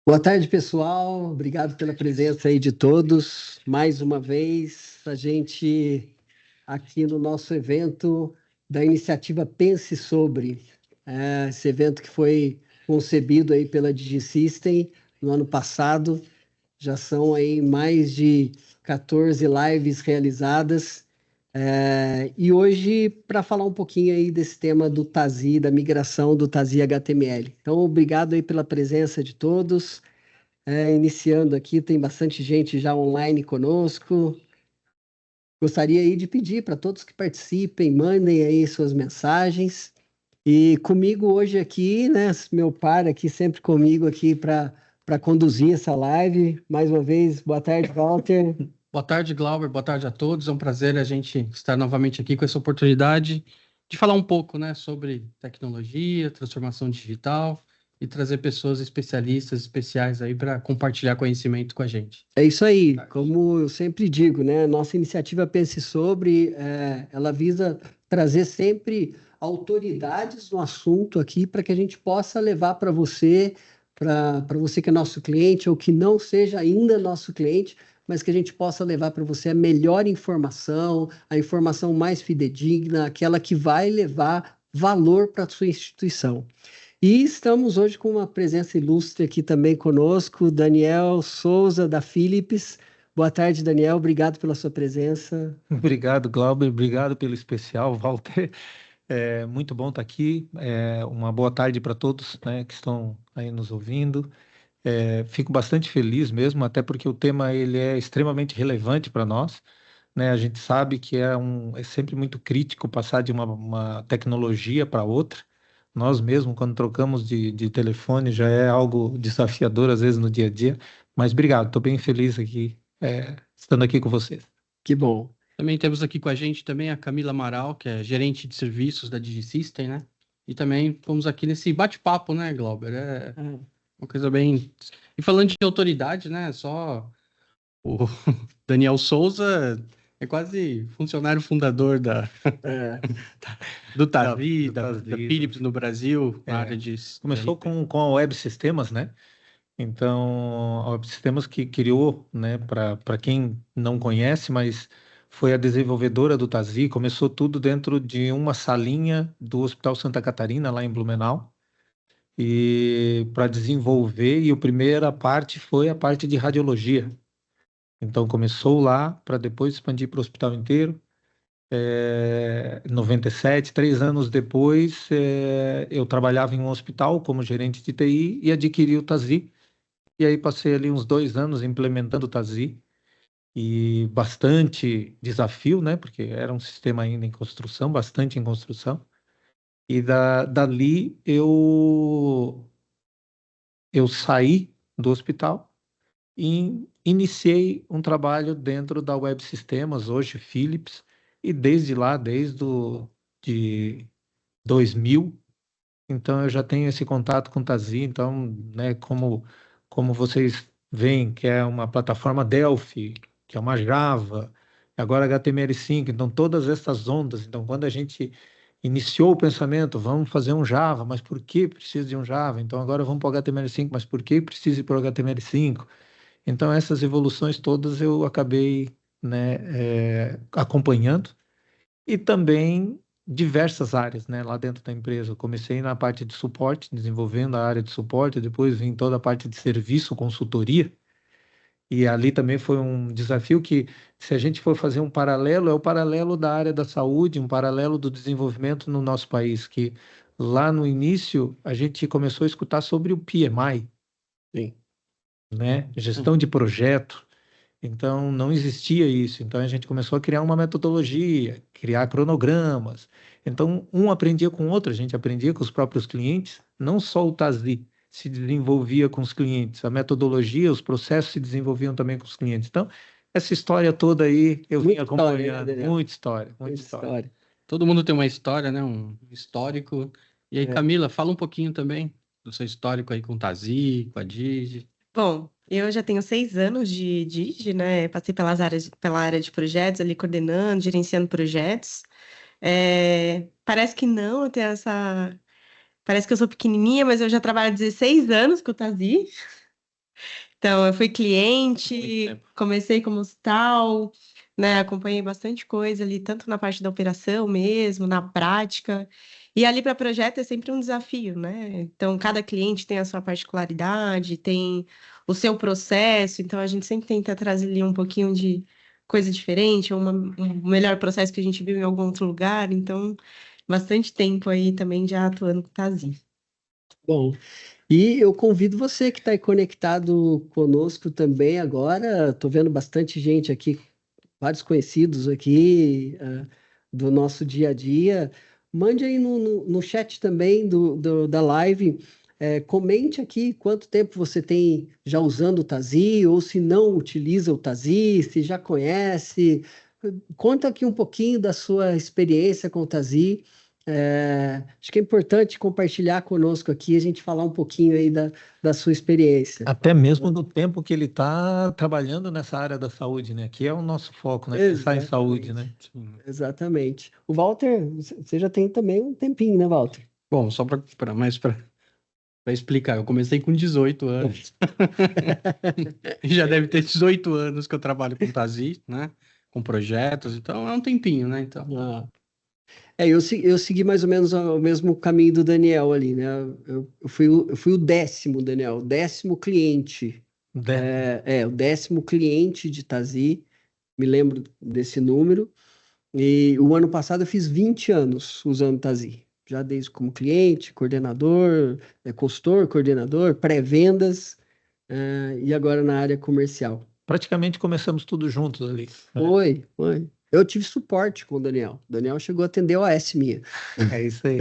Boa tarde, pessoal. Obrigado pela presença aí de todos. Mais uma vez, a gente aqui no nosso evento da iniciativa Pense Sobre. Esse evento que foi concebido aí pela DigiSystem no ano passado. Já são aí mais de 14 lives realizadas. E hoje, para falar um pouquinho aí desse tema do TASI, da migração do TASI HTML. Então, obrigado aí pela presença de todos. Iniciando aqui, tem bastante gente já online conosco. Gostaria aí de pedir para todos que participem, mandem aí suas mensagens. E comigo hoje aqui, né, meu par aqui sempre comigo aqui para conduzir essa live. Mais uma vez, boa tarde, Walter. Boa tarde, Glauber. Boa tarde a todos. É um prazer a gente estar novamente aqui com essa oportunidade de falar um pouco, né, sobre tecnologia, transformação digital e trazer pessoas especialistas, especiais aí para compartilhar conhecimento com a gente. É isso aí, como eu sempre digo, né? Nossa iniciativa Pense Sobre, ela visa trazer sempre autoridades no assunto aqui para que a gente possa levar para você que é nosso cliente ou que não seja ainda nosso cliente, mas que a gente possa levar para você a melhor informação, a informação mais fidedigna, aquela que vai levar valor para a sua instituição. E estamos hoje com uma presença ilustre aqui também conosco, Daniel Souza, da Philips. Boa tarde, Daniel. Obrigado pela sua presença. Obrigado, Glauber. Obrigado pelo especial, Walter. É muito bom estar aqui. Uma boa tarde para todos, né, que estão aí nos ouvindo. Fico bastante feliz mesmo, até porque o tema ele é extremamente relevante para nós, né? A gente sabe que é sempre muito crítico passar de uma tecnologia para outra. Nós mesmo, quando trocamos de telefone, já é algo desafiador às vezes no dia a dia. Mas obrigado, estou bem feliz aqui, estando aqui com vocês. Que bom. Também temos aqui com a gente também a Camila Amaral, que é gerente de serviços da DigiSystem, né? E também fomos aqui nesse bate-papo, né, Glauber? É uma coisa bem... E falando de autoridade, né, só o Daniel Souza é quase funcionário fundador do TASI, da Philips no Brasil, na área de... Começou com a Web Sistemas, né? Então, a Web Sistemas que criou, né, para quem não conhece, mas foi a desenvolvedora do TASI, começou tudo dentro de uma salinha do Hospital Santa Catarina, lá em Blumenau, e para desenvolver, e a primeira parte foi a parte de radiologia. Então, começou lá, para depois expandir para o hospital inteiro. 97, 3 anos depois, eu trabalhava em um hospital como gerente de TI e adquiri o TASI. E aí passei ali uns 2 anos implementando o TASI e bastante desafio, né? Porque era um sistema ainda em construção, bastante em construção. E dali eu saí do hospital e iniciei um trabalho dentro da Web Sistemas, hoje Philips, e desde lá, de 2000, então eu já tenho esse contato com o TASI, então, né, como vocês veem, que é uma plataforma Delphi, que é uma Java, agora HTML5, então todas essas ondas, então quando a gente iniciou o pensamento, vamos fazer um Java, mas por que precisa de um Java? Então agora vamos para o HTML5, mas por que precisa ir para o HTML5? Então essas evoluções todas eu acabei, né, acompanhando, e também diversas áreas, né, lá dentro da empresa. Eu comecei na parte de suporte, desenvolvendo a área de suporte, depois vim toda a parte de serviço, consultoria, e ali também foi um desafio que, se a gente for fazer um paralelo, é o paralelo da área da saúde, um paralelo do desenvolvimento no nosso país, que lá no início a gente começou a escutar sobre o PMI, Sim. né, gestão de projeto. Então, não existia isso. Então, a gente começou a criar uma metodologia, criar cronogramas. Então, um aprendia com o outro, a gente aprendia com os próprios clientes, não só o TASI se desenvolvia com os clientes, a metodologia, os processos se desenvolviam também com os clientes. Então, essa história toda aí eu vim acompanhando. Daniel? Muita história, muita história. Todo mundo tem uma história, né? Um histórico. E aí, Camila, fala um pouquinho também do seu histórico aí com o TASI, com a Digi. Bom, eu já tenho 6 anos de Digi, né? Passei pela área de projetos, ali coordenando, gerenciando projetos. Parece que não, eu tenho essa. Parece que eu sou pequenininha, mas eu já trabalho há 16 anos com o TASI. Então, eu fui Muito cliente, tempo. comecei como tal, né? Acompanhei bastante coisa ali, tanto na parte da operação mesmo, na prática. E ali para projeto é sempre um desafio, né? Então, cada cliente tem a sua particularidade, tem o seu processo, então a gente sempre tenta trazer ali um pouquinho de coisa diferente, um melhor processo que a gente viu em algum outro lugar. Então, bastante tempo aí também já atuando com o Tazi. Bom, e eu convido você que está aí conectado conosco também agora. Estou vendo bastante gente aqui, vários conhecidos aqui, do nosso dia a dia. Mande aí no chat também da live, comente aqui quanto tempo você tem já usando o Tazi, ou se não utiliza o Tazi, se já conhece. Conta aqui um pouquinho da sua experiência com o Tazi. Acho que é importante compartilhar conosco aqui, a gente falar um pouquinho aí da sua experiência. Até mesmo do tempo que ele está trabalhando nessa área da saúde, né? Que é o nosso foco, né? Pensar em saúde, né? Exatamente. Exatamente. O Walter, você já tem também um tempinho, né, Walter? Bom, só para explicar, eu comecei com 18 anos. E já deve ter 18 anos que eu trabalho com Tazi, né? Com projetos, então é um tempinho, né? Então, Ah. Eu segui mais ou menos o mesmo caminho do Daniel ali, né? Eu fui o 10º, Daniel, o 10º cliente. O 10º cliente de Tazi, me lembro desse número. E o ano passado eu fiz 20 anos usando Tazi. Já desde como cliente, coordenador, consultor, coordenador, pré-vendas, e agora na área comercial. Praticamente começamos tudo juntos ali. Foi. Eu tive suporte com o Daniel. O Daniel chegou a atender o AS minha. É isso aí.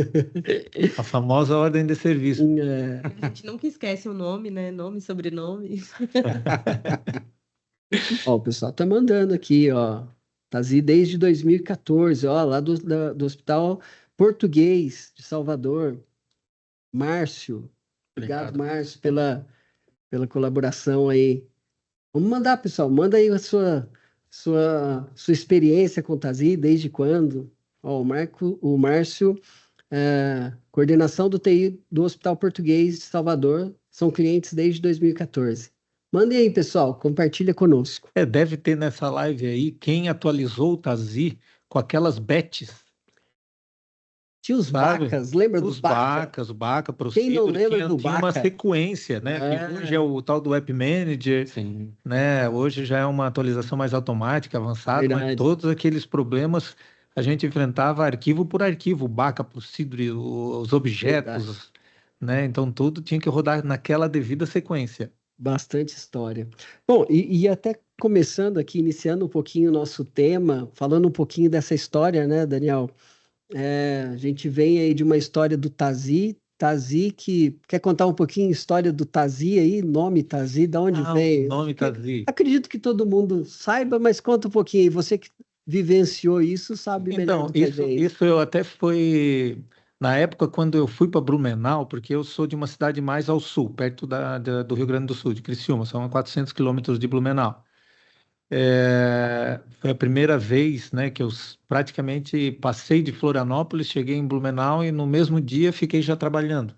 A famosa ordem de serviço. A gente nunca esquece o nome, né? Nome, sobrenome. Ó, o pessoal tá mandando aqui, ó. Tazi desde 2014, ó, lá do Hospital Português de Salvador. Márcio. Obrigado, Márcio, pela colaboração aí. Vamos mandar, pessoal. Manda aí a sua experiência com o Tazi, desde quando? Ó, o Márcio, coordenação do TI do Hospital Português de Salvador, são clientes desde 2014. Mandem aí, pessoal, compartilha conosco. Deve ter nessa live aí quem atualizou o Tazi com aquelas bets, Tinha os sabe? Bacas, lembra dos Os Baca? Bacas, o Baca, Quem não Procedure, lembra do tinha uma Baca? sequência, né? Que hoje é o tal do App Manager, sim. né? Hoje já é uma atualização mais automática, avançada, mas Verdade. todos aqueles problemas a gente enfrentava arquivo por arquivo, o Baca, Procedure, os objetos, Verdade. né? Então tudo tinha que rodar naquela devida sequência. Bastante história. Bom, e até começando aqui, iniciando um pouquinho o nosso tema, falando um pouquinho dessa história, né, Daniel? A gente vem aí de uma história do Tazi, que quer contar um pouquinho a história do Tazi aí, nome Tazi, da onde O vem? nome Tazi. Acredito que todo mundo saiba, mas conta um pouquinho aí. Você que vivenciou isso sabe melhor Então, do que a gente. isso eu até foi na época quando eu fui para Blumenau, porque eu sou de uma cidade mais ao sul, perto do Rio Grande do Sul, de Criciúma, são a 400 quilômetros de Blumenau. Foi a primeira vez, né, que eu praticamente passei de Florianópolis, cheguei em Blumenau e no mesmo dia fiquei já trabalhando.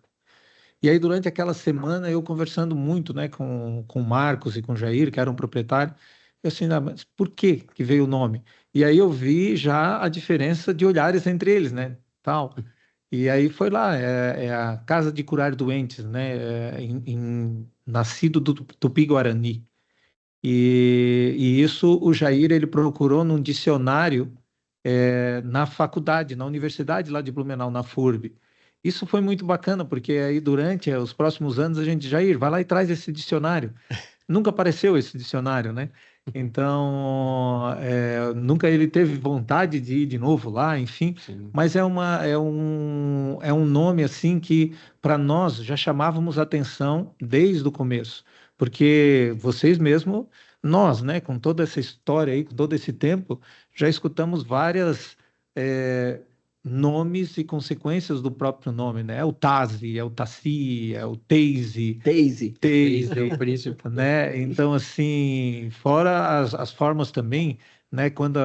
E aí, durante aquela semana, eu conversando muito, né, com o Marcos e com o Jair, que eram proprietários, eu assim, mas por que veio o nome? E aí eu vi já a diferença de olhares entre eles, né, tal. E aí foi lá, é a Casa de Curar Doentes, né, nascido do Tupi-Guarani. E isso o Jair, ele procurou num dicionário na faculdade, na universidade lá de Blumenau, na FURB. Isso foi muito bacana, porque aí durante os próximos anos a gente, Jair, vai lá e traz esse dicionário. Nunca apareceu esse dicionário, né? Então, nunca ele teve vontade de ir de novo lá, enfim. Sim. Mas é um nome assim que para nós já chamávamos atenção desde o começo, porque vocês mesmo, nós, né, com toda essa história aí, com todo esse tempo, já escutamos várias nomes e consequências do próprio nome, né? É o Tazi, é o Taci, é o Teise, Daisy. Esse é o príncipe. né? Então, assim, fora as formas também né? Quando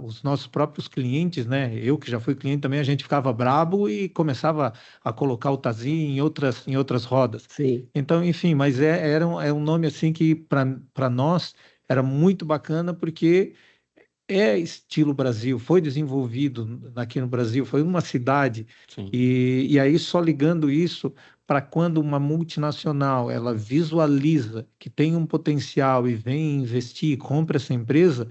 os nossos próprios clientes, né? Eu que já fui cliente também, a gente ficava brabo e começava a colocar o Tazzy em outras rodas. Sim. Então, enfim, mas é um nome assim que para nós era muito bacana porque é estilo Brasil, foi desenvolvido aqui no Brasil, foi uma cidade, Sim. e aí só ligando isso para quando uma multinacional ela visualiza que tem um potencial e vem investir e compra essa empresa,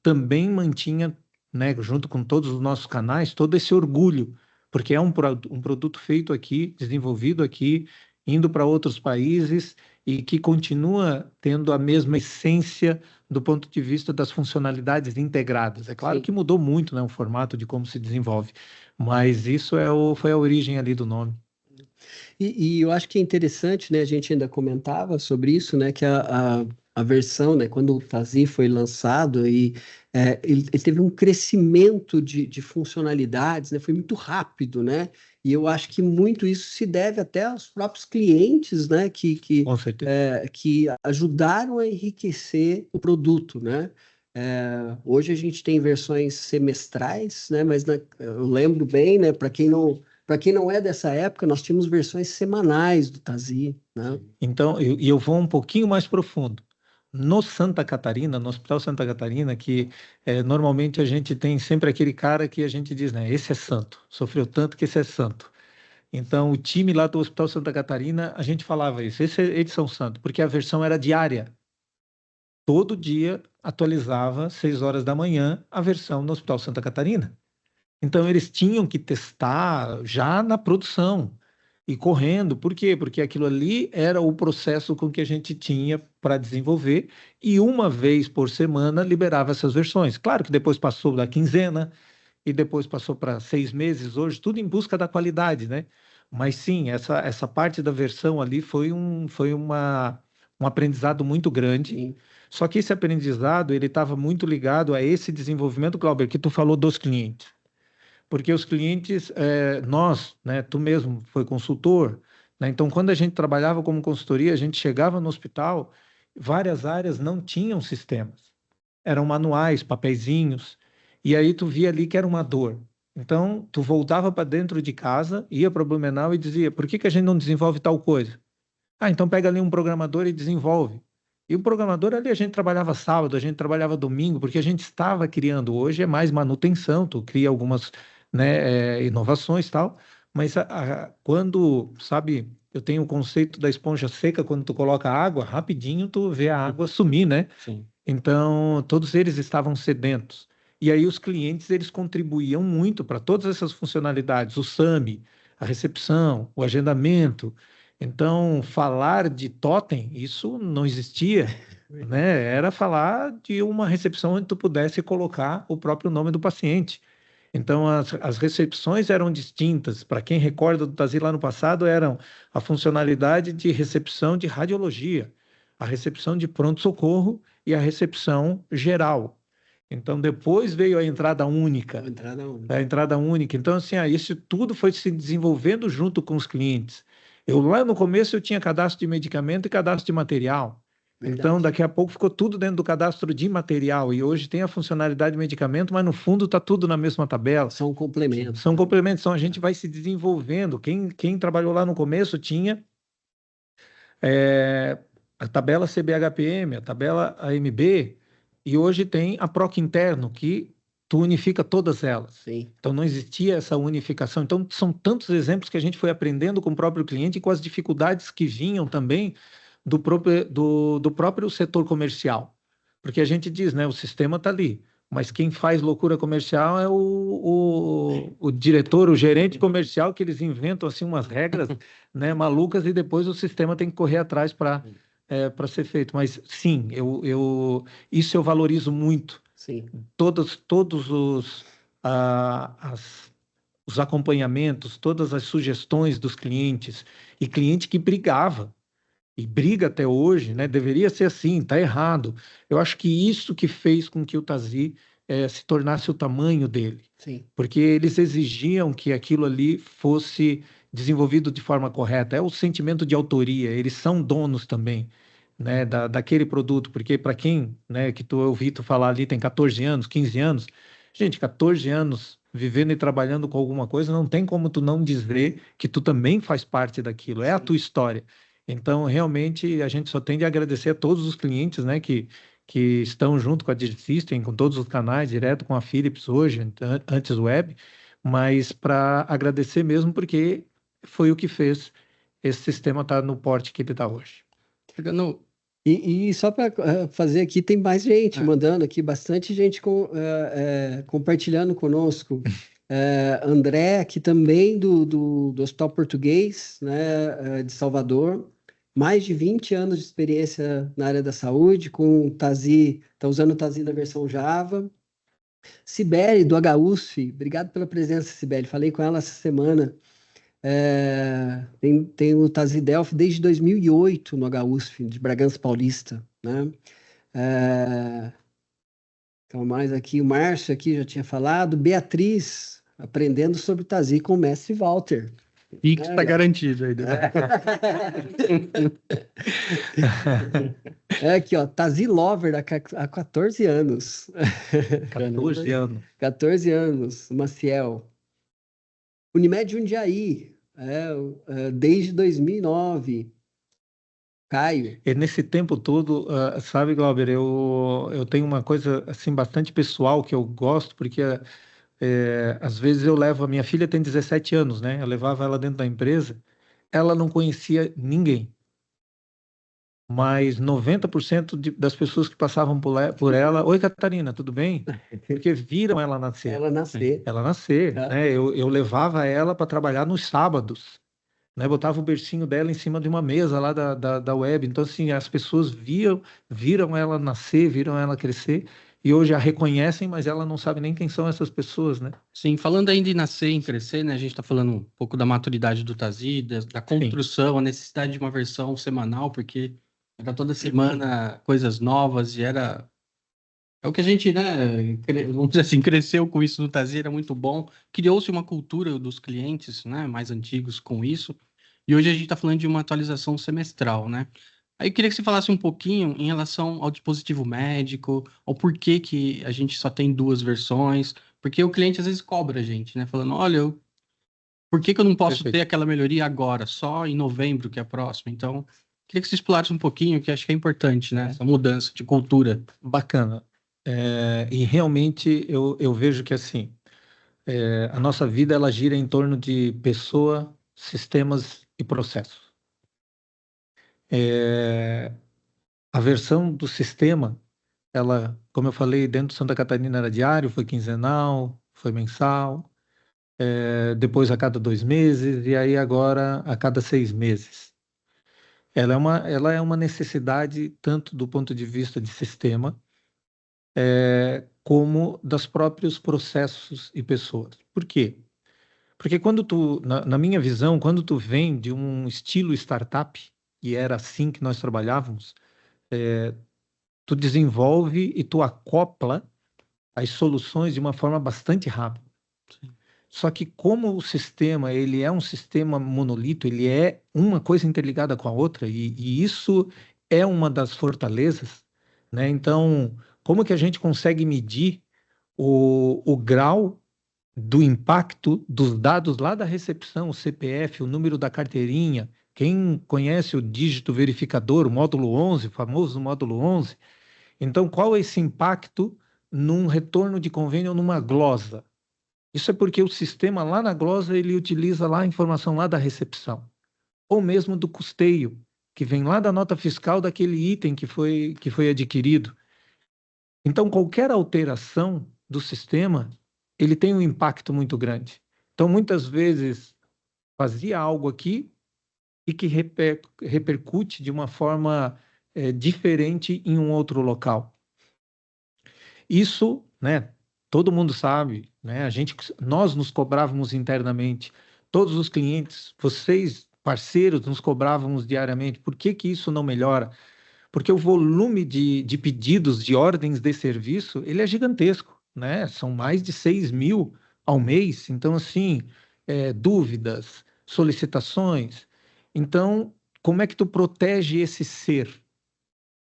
também mantinha, né, junto com todos os nossos canais, todo esse orgulho, porque é um produto feito aqui, desenvolvido aqui, indo para outros países e que continua tendo a mesma essência do ponto de vista das funcionalidades integradas. É claro Sim. que mudou muito, né, o formato de como se desenvolve, mas isso foi a origem ali do nome. E eu acho que é interessante, né? A gente ainda comentava sobre isso, né? Que a versão, né? Quando o Tazzy foi lançado ele teve um crescimento de funcionalidades, né? Foi muito rápido, né? E eu acho que muito isso se deve até aos próprios clientes, né? Com certeza. Que ajudaram a enriquecer o produto, né? Hoje a gente tem versões semestrais, né? Mas eu lembro bem, né? Para quem não é dessa época, nós tínhamos versões semanais do Tazzy, né? Então, eu vou um pouquinho mais profundo. No Santa Catarina, no Hospital Santa Catarina, que normalmente a gente tem sempre aquele cara que a gente diz, né? Esse é santo, sofreu tanto que esse é santo. Então, o time lá do Hospital Santa Catarina, a gente falava isso, eles são santo, porque a versão era diária. Todo dia atualizava, 6 horas da manhã, a versão no Hospital Santa Catarina. Então, eles tinham que testar já na produção e correndo. Por quê? Porque aquilo ali era o processo com que a gente tinha para desenvolver e uma vez por semana liberava essas versões. Claro que depois passou da quinzena e depois passou para 6 meses, hoje, tudo em busca da qualidade, né? Mas sim, essa parte da versão ali foi um aprendizado muito grande. Sim. Só que esse aprendizado, ele estava muito ligado a esse desenvolvimento, Glauber, que tu falou dos clientes. Porque os clientes, nós, né, tu mesmo foi consultor, né, então quando a gente trabalhava como consultoria, a gente chegava no hospital, várias áreas não tinham sistemas. Eram manuais, papeizinhos, e aí tu via ali que era uma dor. Então, tu voltava para dentro de casa, ia para o Blumenau e dizia, por que a gente não desenvolve tal coisa? Ah, então pega ali um programador e desenvolve. E o programador ali a gente trabalhava sábado, a gente trabalhava domingo, porque a gente estava criando. Hoje é mais manutenção, tu cria algumas, né, inovações e tal, mas quando, sabe, eu tenho o conceito da esponja seca, quando tu coloca água, rapidinho tu vê a água sumir, né? Sim. Então, todos eles estavam sedentos. E aí os clientes, eles contribuíam muito para todas essas funcionalidades, o SAMI, a recepção, o agendamento. Então, falar de totem, isso não existia, né? Era falar de uma recepção onde tu pudesse colocar o próprio nome do paciente. Então, as recepções eram distintas. Para quem recorda do Tazzy lá no passado, eram a funcionalidade de recepção de radiologia, a recepção de pronto-socorro e a recepção geral. Então, depois veio a entrada única. A entrada única. Então, assim, isso tudo foi se desenvolvendo junto com os clientes. Lá no começo eu tinha cadastro de medicamento e cadastro de material. Verdade. Então, daqui a pouco ficou tudo dentro do cadastro de material. E hoje tem a funcionalidade de medicamento, mas no fundo está tudo na mesma tabela. São complementos. São complementos. Então, a gente vai se desenvolvendo. Quem trabalhou lá no começo tinha a tabela CBHPM, a tabela AMB, e hoje tem a PROC interno, que tu unifica todas elas. Sim. Então, não existia essa unificação. Então, são tantos exemplos que a gente foi aprendendo com o próprio cliente e com as dificuldades que vinham também do próprio setor comercial. Porque a gente diz, né, o sistema está ali, mas quem faz loucura comercial é o diretor, o gerente comercial, que eles inventam assim umas regras, né, malucas, e depois o sistema tem que correr atrás para ser feito. Mas sim, isso eu valorizo muito. Sim. Todos os acompanhamentos, todas as sugestões dos clientes, e cliente que brigava, e briga até hoje, né? Deveria ser assim, está errado. Eu acho que isso que fez com que o Tazzy se tornasse o tamanho dele. Sim. Porque eles exigiam que aquilo ali fosse desenvolvido de forma correta. É o sentimento de autoria, eles são donos também. né, daquele produto, porque para quem, né, que tu ouvi tu falar ali tem 14 anos, 15 anos, gente, 14 anos vivendo e trabalhando com alguma coisa, não tem como tu não dizer que tu também faz parte daquilo, é a tua história. Então, realmente, a gente só tem de agradecer a todos os clientes, né, que estão junto com a DigiSystem, com todos os canais, direto com a Philips hoje, antes web, mas para agradecer mesmo, porque foi o que fez esse sistema estar no porte que ele está hoje. Chegando. E só para fazer aqui, tem mais gente É. mandando aqui, bastante gente compartilhando conosco. André, aqui também do Hospital Português, né, de Salvador. Mais de 20 anos de experiência na área da saúde, com Tazi, está usando o Tazi da versão Java. Sibeli, do HUSF, obrigado pela presença, Sibeli. Falei com ela essa semana. Tem o Tazi Delphi desde 2008 no HUSF, de Bragança Paulista, né? Então, mais aqui, o Márcio aqui já tinha falado. Beatriz, aprendendo sobre o Tazi com o mestre Walter. Pix está garantido aí, né? Aqui, ó, Tazi Lover há 14 anos. 14 anos. 14 anos, Maciel. Unimed Jundiaí, desde 2009. Caio. E nesse tempo todo, sabe, Glauber, eu tenho uma coisa assim bastante pessoal que eu gosto, porque às vezes eu levo, a minha filha tem 17 anos, né? Eu levava ela dentro da empresa, ela não conhecia ninguém. Mas 90% das pessoas que passavam por ela, oi Catarina, tudo bem? Porque viram ela nascer. Ela nascer. Ela nascer, né? Eu levava ela para trabalhar nos sábados, né? Botava o bercinho dela em cima de uma mesa lá da web. Então, assim, as pessoas viram ela nascer, viram ela crescer, e hoje a reconhecem, mas ela não sabe nem quem são essas pessoas, né? Sim, falando ainda em nascer e em crescer, né? A gente está falando um pouco da maturidade do Tazi, da construção, a necessidade de uma versão semanal, porque era toda semana coisas novas e era... É o que a gente, né, vamos dizer assim, cresceu com isso no Tazi, era muito bom. Criou-se uma cultura dos clientes, né, mais antigos com isso. E hoje a gente está falando de uma atualização semestral, né? Aí eu queria que você falasse um pouquinho em relação ao dispositivo médico, ao porquê que a gente só tem 2 versões, porque o cliente às vezes cobra a gente, né? Falando, olha, por que que eu não posso Perfeito. ter aquela melhoria agora, só em novembro, que é próximo? Então, queria que você explorasse um pouquinho, que acho que é importante, né? Essa mudança de cultura. Bacana. E realmente eu vejo que assim, a nossa vida ela gira em torno de pessoa, sistemas e processos. A versão do sistema, ela, como eu falei, dentro de Santa Catarina era diário, foi quinzenal, foi mensal, depois a cada 2 meses e aí agora a cada 6 meses. Ela é uma necessidade tanto do ponto de vista de sistema, como dos próprios processos e pessoas. Por quê? Porque quando na minha visão, quando tu vem de um estilo startup, e era assim que nós trabalhávamos, tu desenvolve e tu acopla as soluções de uma forma bastante rápida. Sim. Só que como o sistema, ele é um sistema monolito, ele é uma coisa interligada com a outra, e isso é uma das fortalezas, né? Então, como que a gente consegue medir o grau do impacto dos dados lá da recepção, o CPF, o número da carteirinha? Quem conhece o dígito verificador, o módulo 11, o famoso módulo 11? Então, qual é esse impacto num retorno de convênio ou numa glosa? Isso é porque o sistema lá na glosa, ele utiliza lá a informação lá da recepção, ou mesmo do custeio, que vem lá da nota fiscal daquele item que foi adquirido. Então, qualquer alteração do sistema, ele tem um impacto muito grande. Então, muitas vezes, fazia algo aqui e que repercute de uma forma diferente em um outro local. Isso, né, todo mundo sabe, né, nós nos cobrávamos internamente, todos os clientes, vocês, parceiros, nos cobrávamos diariamente. Por que que isso não melhora? Porque o volume de pedidos, de ordens de serviço, ele é gigantesco, né? São mais de 6.000 ao mês. Então, assim, dúvidas, solicitações. Então, como é que tu protege esse ser?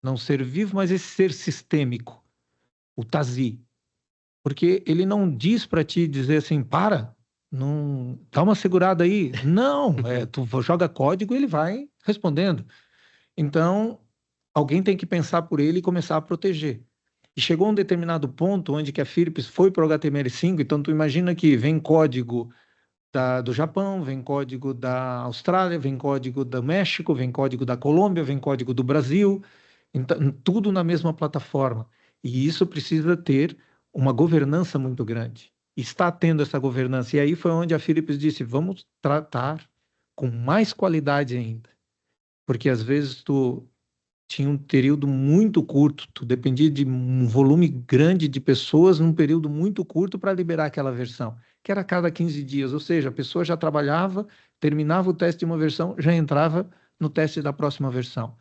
não ser vivo, mas esse ser sistêmico, o TASI. Porque ele não diz para ti dizer assim, não, dá uma segurada aí. Não, tu joga código e ele vai respondendo. Então, alguém tem que pensar por ele e começar a proteger. E chegou um determinado ponto onde que a Philips foi para o HTML5, então tu imagina que vem código do Japão, vem código da Austrália, vem código do México, vem código da Colômbia, vem código do Brasil, então, tudo na mesma plataforma. E isso precisa ter uma governança muito grande. Está tendo essa governança. E aí foi onde a Philips disse, vamos tratar com mais qualidade ainda. Porque às vezes tu tinha um período muito curto, tu dependia de um volume grande de pessoas num período muito curto para liberar aquela versão, que era a cada 15 dias, ou seja, a pessoa já trabalhava, terminava o teste de uma versão, já entrava no teste da próxima versão.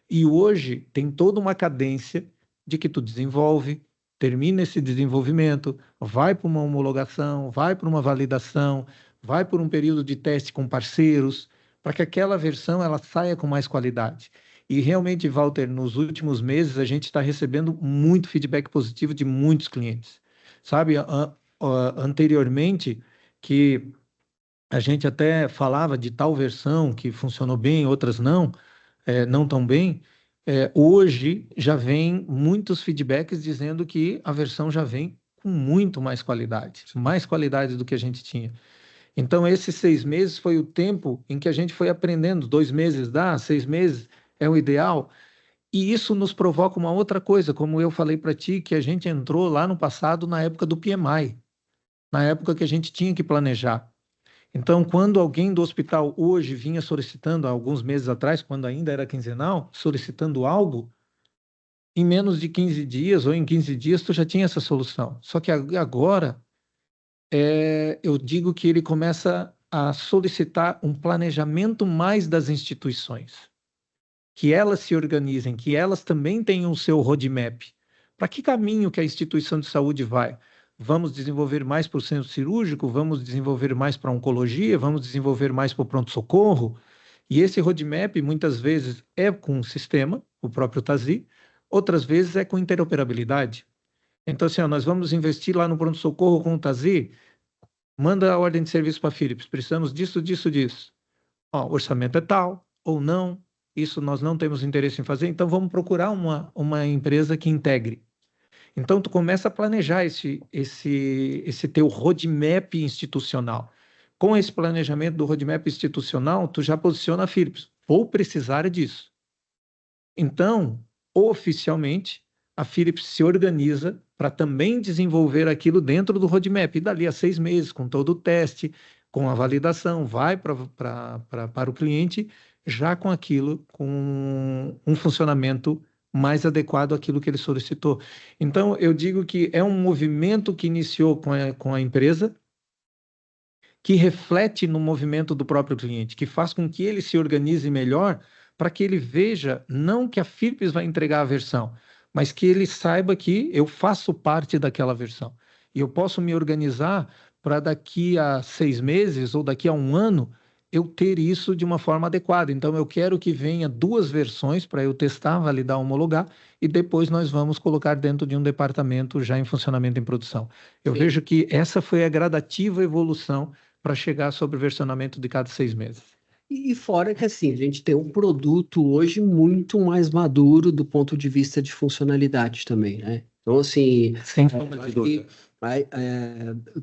E hoje tem toda uma cadência de que tu desenvolve, termina esse desenvolvimento, vai para uma homologação, vai para uma validação, vai por um período de teste com parceiros, para que aquela versão ela saia com mais qualidade. E realmente, Walter, nos últimos meses a gente está recebendo muito feedback positivo de muitos clientes. Sabe, anteriormente, que a gente até falava de tal versão que funcionou bem, outras não, não tão bem, hoje já vem muitos feedbacks dizendo que a versão já vem com muito mais qualidade do que a gente tinha. Então, esses 6 meses foi o tempo em que a gente foi aprendendo. 2 meses dá, 6 meses é o ideal. E isso nos provoca uma outra coisa, como eu falei para ti, que a gente entrou lá no passado na época do PMI, na época que a gente tinha que planejar. Então, quando alguém do hospital hoje vinha solicitando, há alguns meses atrás, quando ainda era quinzenal, solicitando algo, em menos de 15 dias ou em 15 dias tu já tinha essa solução. Só que agora, eu digo que ele começa a solicitar um planejamento mais das instituições. Que elas se organizem, que elas também tenham o seu roadmap. Para que caminho que a instituição de saúde vai? Vamos desenvolver mais para o centro cirúrgico? Vamos desenvolver mais para a oncologia? Vamos desenvolver mais para o pronto-socorro? E esse roadmap, muitas vezes, é com um sistema, o próprio TASI, outras vezes é com interoperabilidade. Então, assim, nós vamos investir lá no pronto-socorro com o TASI, manda a ordem de serviço para a Philips, precisamos disso, disso, disso. O orçamento é tal, ou não, isso nós não temos interesse em fazer, então vamos procurar uma empresa que integre. Então, tu começa a planejar esse teu roadmap institucional. Com esse planejamento do roadmap institucional, tu já posiciona a Philips. Vou precisar disso. Então, oficialmente, a Philips se organiza para também desenvolver aquilo dentro do roadmap. E dali a 6 meses, com todo o teste, com a validação, vai para o cliente já com aquilo, com um funcionamento mais adequado àquilo que ele solicitou. Então, eu digo que é um movimento que iniciou com a empresa, que reflete no movimento do próprio cliente, que faz com que ele se organize melhor para que ele veja, não que a Philips vai entregar a versão, mas que ele saiba que eu faço parte daquela versão. E eu posso me organizar para daqui a 6 meses ou daqui a 1 ano eu ter isso de uma forma adequada. Então, eu quero que venha 2 versões para eu testar, validar, homologar, e depois nós vamos colocar dentro de um departamento já em funcionamento em produção. Eu vejo que essa foi a gradativa evolução para chegar sobre o versionamento de cada 6 meses. E fora que assim, a gente tem um produto hoje muito mais maduro do ponto de vista de funcionalidade também, né? Então, assim, sem sombra de dúvida.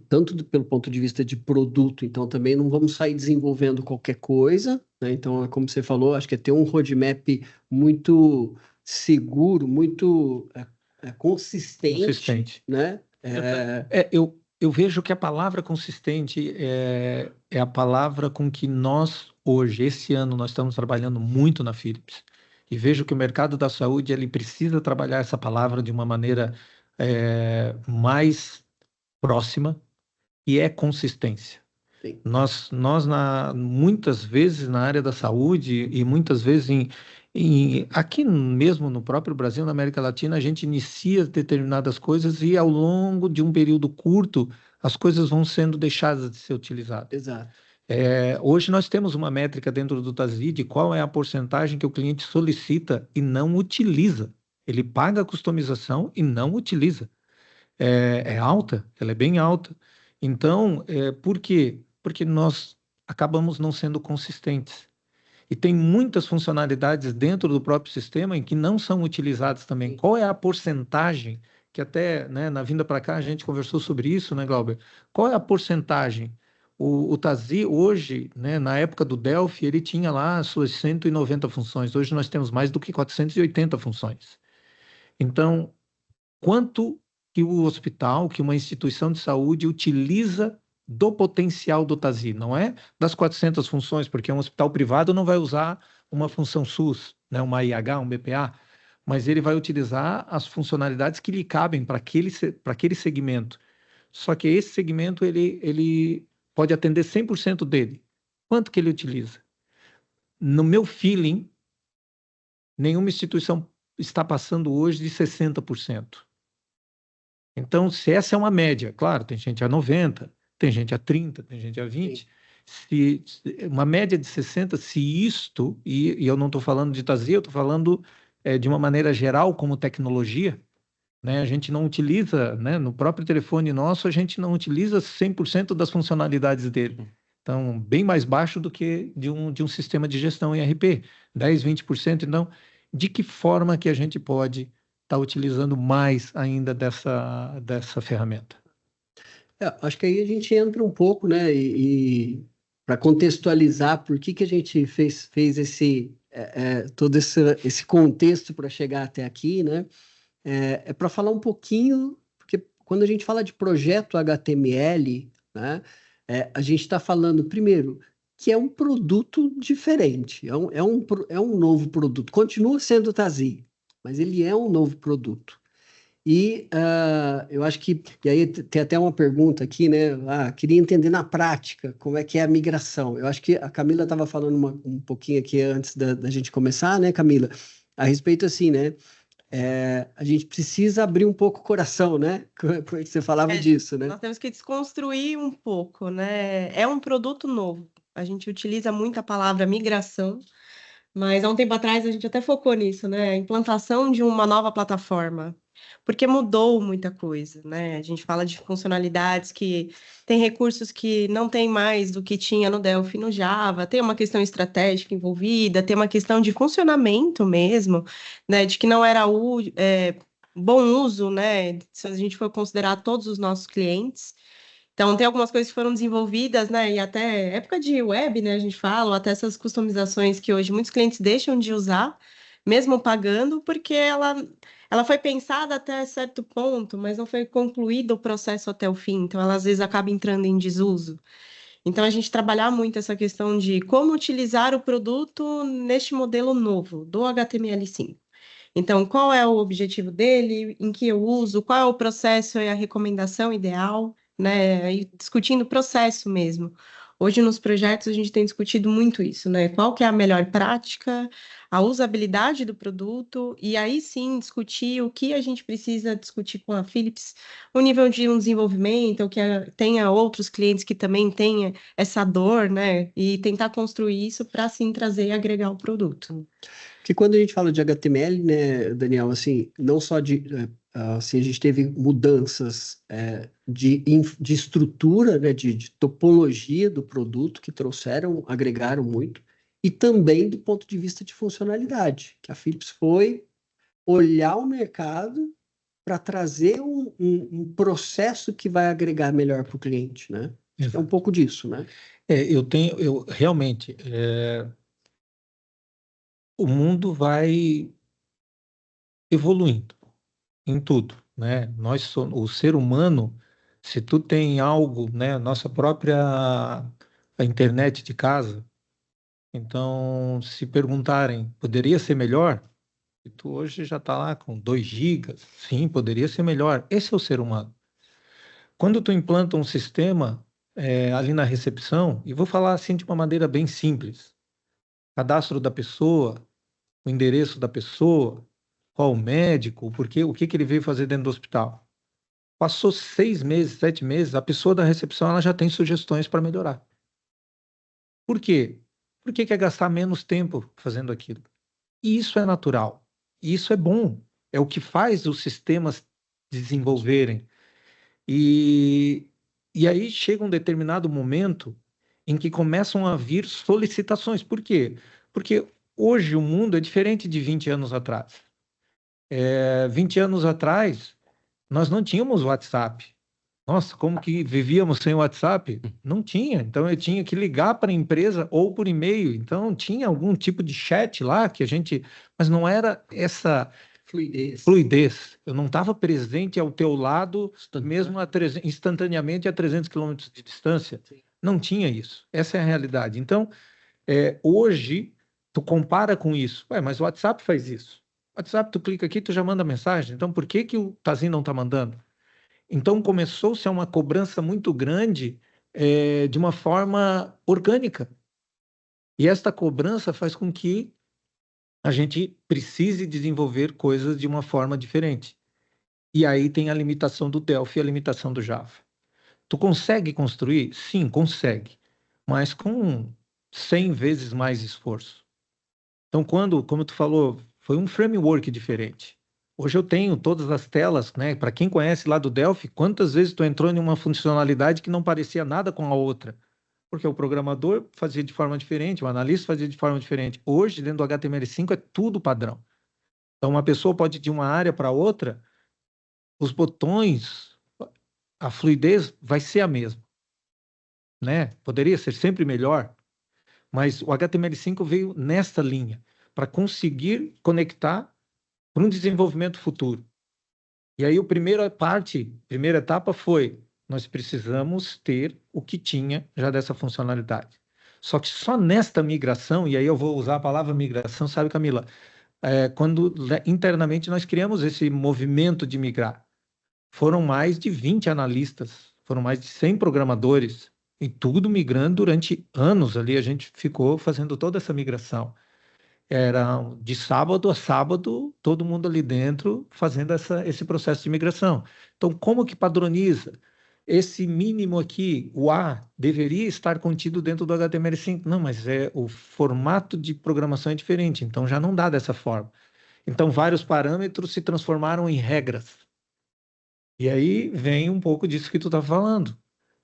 Tanto pelo ponto de vista de produto, então também não vamos sair desenvolvendo qualquer coisa, né? Então, como você falou, acho que é ter um roadmap muito seguro, muito consistente, né? Eu vejo que a palavra consistente é a palavra com que nós, hoje, esse ano, nós estamos trabalhando muito na Philips. E vejo que o mercado da saúde ele precisa trabalhar essa palavra de uma maneira mais próxima, e é consistência. Sim. Nós muitas vezes na área da saúde e muitas vezes aqui mesmo no próprio Brasil, na América Latina, a gente inicia determinadas coisas e ao longo de um período curto as coisas vão sendo deixadas de ser utilizadas. Exato. Hoje nós temos uma métrica dentro do Tazí de qual é a porcentagem que o cliente solicita e não utiliza. Ele paga a customização e não utiliza. É alta, ela é bem alta. Então, por quê? Porque nós acabamos não sendo consistentes. E tem muitas funcionalidades dentro do próprio sistema em que não são utilizadas também. Qual é a porcentagem, que até, né, na vinda para cá a gente conversou sobre isso, né, Glauber? Qual é a porcentagem? O Tazí hoje, né, na época do Delphi, ele tinha lá as suas 190 funções. Hoje nós temos mais do que 480 funções. Então, quanto que o hospital, que uma instituição de saúde utiliza do potencial do Tazí? Não é das 400 funções, porque um hospital privado não vai usar uma função SUS, né, uma IH, um BPA, mas ele vai utilizar as funcionalidades que lhe cabem para aquele segmento. Só que esse segmento, ele pode atender 100% dele. Quanto que ele utiliza? No meu feeling, nenhuma instituição está passando hoje de 60%. Então, se essa é uma média, claro, tem gente a 90%, tem gente a 30%, tem gente a 20%, uma média de 60%, se isto, e eu não estou falando de Tazí, eu estou falando de uma maneira geral como tecnologia, né? A gente não utiliza, né, no próprio telefone nosso, a gente não utiliza 100% das funcionalidades dele. Então, bem mais baixo do que de um sistema de gestão ERP, 10%, 20%. Então, de que forma que a gente pode estar utilizando mais ainda dessa ferramenta? Acho que aí a gente entra um pouco, né, e para contextualizar por que a gente fez todo esse contexto para chegar até aqui, né, para falar um pouquinho, porque quando a gente fala de projeto HTML, né, a gente está falando, primeiro, que é um produto diferente, é um novo produto, continua sendo o Tazí, mas ele é um novo produto. E eu acho que, e aí tem até uma pergunta aqui, né? Queria entender na prática como é que é a migração. Eu acho que a Camila estava falando um pouquinho aqui antes da gente começar, né, Camila? A respeito assim, né? A gente precisa abrir um pouco o coração, né? Você falava disso, né? Nós temos que desconstruir um pouco, né? É um produto novo. A gente utiliza muito a palavra migração, mas há um tempo atrás a gente até focou nisso, né? A implantação de uma nova plataforma, porque mudou muita coisa, né? A gente fala de funcionalidades que tem recursos que não tem mais do que tinha no Delphi e no Java, tem uma questão estratégica envolvida, tem uma questão de funcionamento mesmo, né? De que não era bom uso, né? Se a gente for considerar todos os nossos clientes. Então, tem algumas coisas que foram desenvolvidas, né? E até época de web, né? A gente fala, ou até essas customizações que hoje muitos clientes deixam de usar, mesmo pagando, porque ela foi pensada até certo ponto, mas não foi concluído o processo até o fim. Então, ela às vezes acaba entrando em desuso. Então, a gente trabalhar muito essa questão de como utilizar o produto neste modelo novo, do HTML5. Então, qual é o objetivo dele, em que eu uso, qual é o processo e a recomendação ideal, né? E discutindo o processo mesmo. Hoje, nos projetos, a gente tem discutido muito isso, né? Qual que é a melhor prática, a usabilidade do produto, e aí sim discutir o que a gente precisa discutir com a Philips, o nível de um desenvolvimento, que tenha outros clientes que também tenham essa dor, né? E tentar construir isso para sim trazer e agregar o produto. Porque quando a gente fala de HTML, né, Daniel, assim, não só assim, a gente teve mudanças de estrutura, né, de topologia do produto que agregaram muito, e também do ponto de vista de funcionalidade, que a Philips foi olhar o mercado para trazer um processo que vai agregar melhor para o cliente, né? É um pouco disso, né? Eu realmente, o mundo vai evoluindo em tudo, né? O ser humano, se tu tem algo, né, nossa própria a internet de casa, então se perguntarem, poderia ser melhor? E tu hoje já está lá com 2 gigas, sim, poderia ser melhor. Esse é o ser humano. Quando tu implanta um sistema ali na recepção, e vou falar assim de uma maneira bem simples, cadastro da pessoa, o endereço da pessoa, qual o médico, o que ele veio fazer dentro do hospital. Passou 6 meses, 7 meses, a pessoa da recepção ela já tem sugestões para melhorar. Por quê? Porque quer gastar menos tempo fazendo aquilo. E isso é natural. E isso é bom. É o que faz os sistemas desenvolverem. E, e aí chega um determinado momento em que começam a vir solicitações. Por quê? Porque hoje o mundo é diferente de 20 anos atrás. 20 anos atrás, nós não tínhamos WhatsApp. Nossa, como que vivíamos sem WhatsApp? Não tinha. Então eu tinha que ligar para a empresa ou por e-mail. Então tinha algum tipo de chat lá que a gente. Mas não era essa fluidez. Eu não estava presente ao teu lado, mesmo instantaneamente a 300 quilômetros de distância. Não tinha isso. Essa é a realidade. Então, hoje, tu compara com isso. Ué, mas o WhatsApp faz isso. O WhatsApp, tu clica aqui, tu já manda mensagem. Então, por que o Tazin não está mandando? Então, começou-se a uma cobrança muito grande de uma forma orgânica. E esta cobrança faz com que a gente precise desenvolver coisas de uma forma diferente. E aí tem a limitação do Delphi e a limitação do Java. Tu consegue construir? Sim, consegue. Mas com 100 vezes mais esforço. Então, como tu falou, foi um framework diferente. Hoje eu tenho todas as telas, né? Para quem conhece lá do Delphi, quantas vezes tu entrou em uma funcionalidade que não parecia nada com a outra? Porque o programador fazia de forma diferente, o analista fazia de forma diferente. Hoje, dentro do HTML5, é tudo padrão. Então, uma pessoa pode ir de uma área para outra, os botões, a fluidez vai ser a mesma, né? Poderia ser sempre melhor, mas o HTML5 veio nesta linha, para conseguir conectar para um desenvolvimento futuro. E aí a primeira etapa foi, nós precisamos ter o que tinha já dessa funcionalidade. Só que só nesta migração, e aí eu vou usar a palavra migração, sabe, Camila? Quando internamente nós criamos esse movimento de migrar. Foram mais de 20 analistas, foram mais de 100 programadores, e tudo migrando durante anos ali, a gente ficou fazendo toda essa migração. Era de sábado a sábado, todo mundo ali dentro fazendo esse processo de migração. Então, como que padroniza? Esse mínimo aqui, o A, deveria estar contido dentro do HTML5. Não, mas o formato de programação é diferente, então já não dá dessa forma. Então, vários parâmetros se transformaram em regras. E aí vem um pouco disso que tu está falando,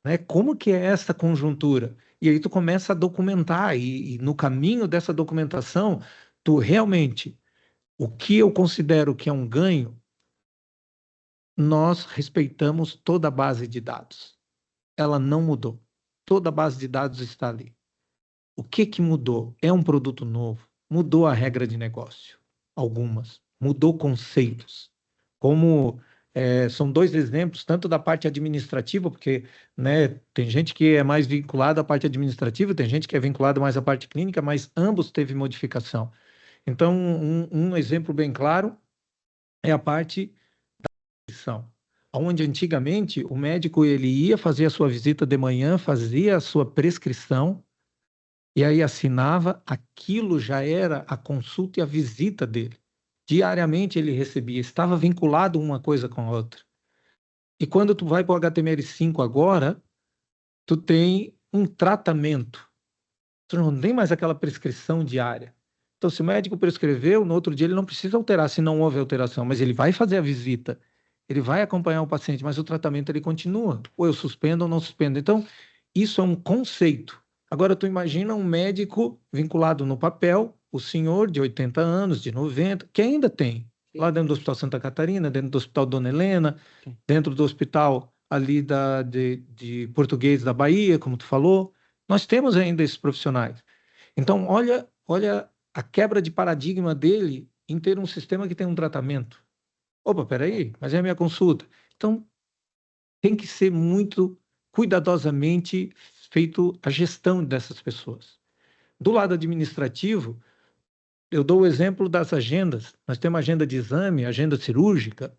né? Como que é essa conjuntura? E aí tu começa a documentar, e no caminho dessa documentação, tu realmente, o que eu considero que é um ganho, nós respeitamos toda a base de dados. Ela não mudou. Toda a base de dados está ali. O que mudou? É um produto novo. Mudou a regra de negócio. Algumas. Mudou conceitos. Como são dois exemplos, tanto da parte administrativa, porque, né, tem gente que é mais vinculada à parte administrativa, tem gente que é vinculada mais à parte clínica, mas ambos teve modificação. Então, um exemplo bem claro é a parte da prescrição, onde antigamente o médico ele ia fazer a sua visita de manhã, fazia a sua prescrição, e aí assinava, aquilo já era a consulta e a visita dele. Diariamente ele recebia, estava vinculado uma coisa com a outra. E quando tu vai para o HTML5 agora, tu tem um tratamento. Tu não tem mais aquela prescrição diária. Então, se o médico prescreveu, no outro dia ele não precisa alterar se não houve alteração, mas ele vai fazer a visita, ele vai acompanhar o paciente, mas o tratamento ele continua. Ou eu suspendo ou não suspendo. Então, isso é um conceito. Agora, tu imagina um médico vinculado no papel, o senhor de 80 anos, de 90, que ainda tem, lá dentro do Hospital Santa Catarina, dentro do Hospital Dona Helena, dentro do hospital ali de Português da Bahia, como tu falou, nós temos ainda esses profissionais. Então, olha a quebra de paradigma dele em ter um sistema que tem um tratamento. Opa, peraí, mas é a minha consulta. Então, tem que ser muito cuidadosamente feito a gestão dessas pessoas. Do lado administrativo, eu dou o exemplo das agendas. Nós temos agenda de exame, agenda cirúrgica,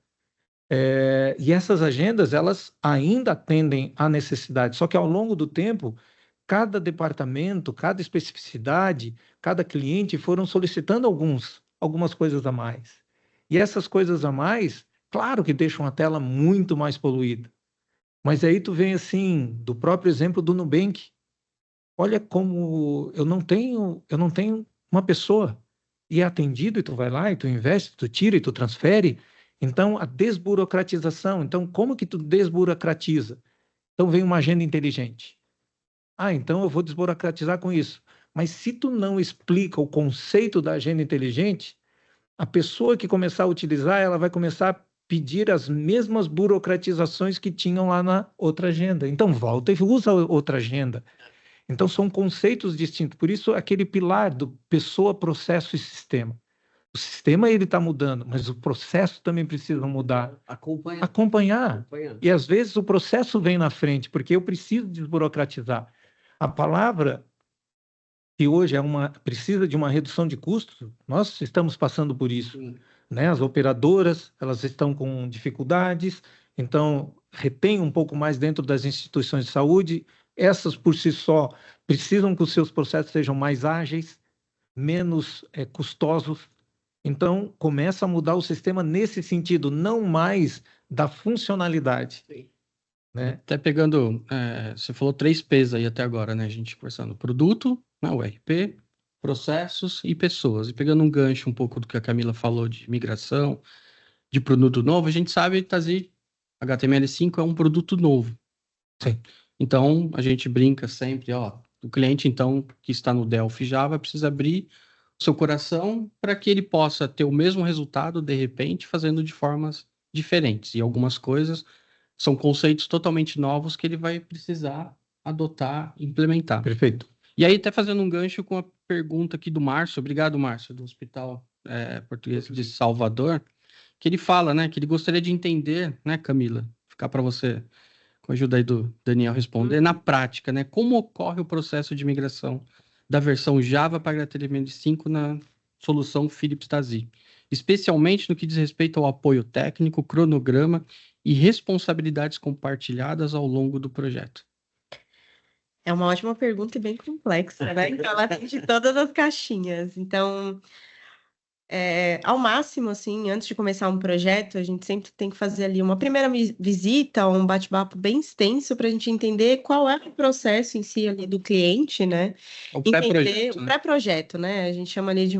e essas agendas, elas ainda atendem à necessidade, só que ao longo do tempo, cada departamento, cada especificidade, cada cliente foram solicitando algumas coisas a mais. E essas coisas a mais, claro que deixam a tela muito mais poluída. Mas aí tu vem assim, do próprio exemplo do Nubank. olha como eu não tenho uma pessoa, e é atendido, e tu vai lá, e tu investe, tu tira, e tu transfere. Então, a desburocratização. Então, como que tu desburocratiza? Então, vem uma agenda inteligente. Então eu vou desburocratizar com isso. Mas se tu não explica o conceito da agenda inteligente, a pessoa que começar a utilizar, ela vai começar a pedir as mesmas burocratizações que tinham lá na outra agenda. Então, volta e usa outra agenda. Então, são conceitos distintos. Por isso, aquele pilar do pessoa, processo e sistema. O sistema ele está mudando, mas o processo também precisa mudar. Acompanhar. E, às vezes, o processo vem na frente, porque eu preciso desburocratizar. A palavra que hoje precisa de uma redução de custos, nós estamos passando por isso. Né? As operadoras, elas estão com dificuldades, então retém um pouco mais dentro das instituições de saúde. Essas, por si só, precisam que os seus processos sejam mais ágeis, menos custosos. Então, começa a mudar o sistema nesse sentido, não mais da funcionalidade. Né? Até pegando, você falou 3 P's aí até agora, né? A gente conversando. Produto, né, o RP, processos e pessoas. E pegando um gancho um pouco do que a Camila falou de migração, de produto novo, a gente sabe que Tasi, HTML5 é um produto novo. Sim. Então, a gente brinca sempre, o cliente, então, que está no Delphi Java, precisa abrir o seu coração para que ele possa ter o mesmo resultado, de repente, fazendo de formas diferentes. E algumas coisas são conceitos totalmente novos que ele vai precisar adotar, implementar. Perfeito. E aí, até fazendo um gancho com a pergunta aqui do Márcio, obrigado, Márcio, do Hospital Português de Salvador, que ele fala, né, que ele gostaria de entender, né, Camila, ficar para você, com a ajuda aí do Daniel responder, na prática, né, como ocorre o processo de migração da versão Java para HTML5 na solução Philips Tasi, especialmente no que diz respeito ao apoio técnico, cronograma e responsabilidades compartilhadas ao longo do projeto. É uma ótima pergunta e bem complexa, né? Então, ela atende todas as caixinhas. Então, ao máximo, assim, antes de começar um projeto, a gente sempre tem que fazer ali uma primeira visita, um bate-papo bem extenso para a gente entender qual é o processo em si ali do cliente, né? O Entender pré-projeto, o né? pré-projeto, né? A gente chama ali de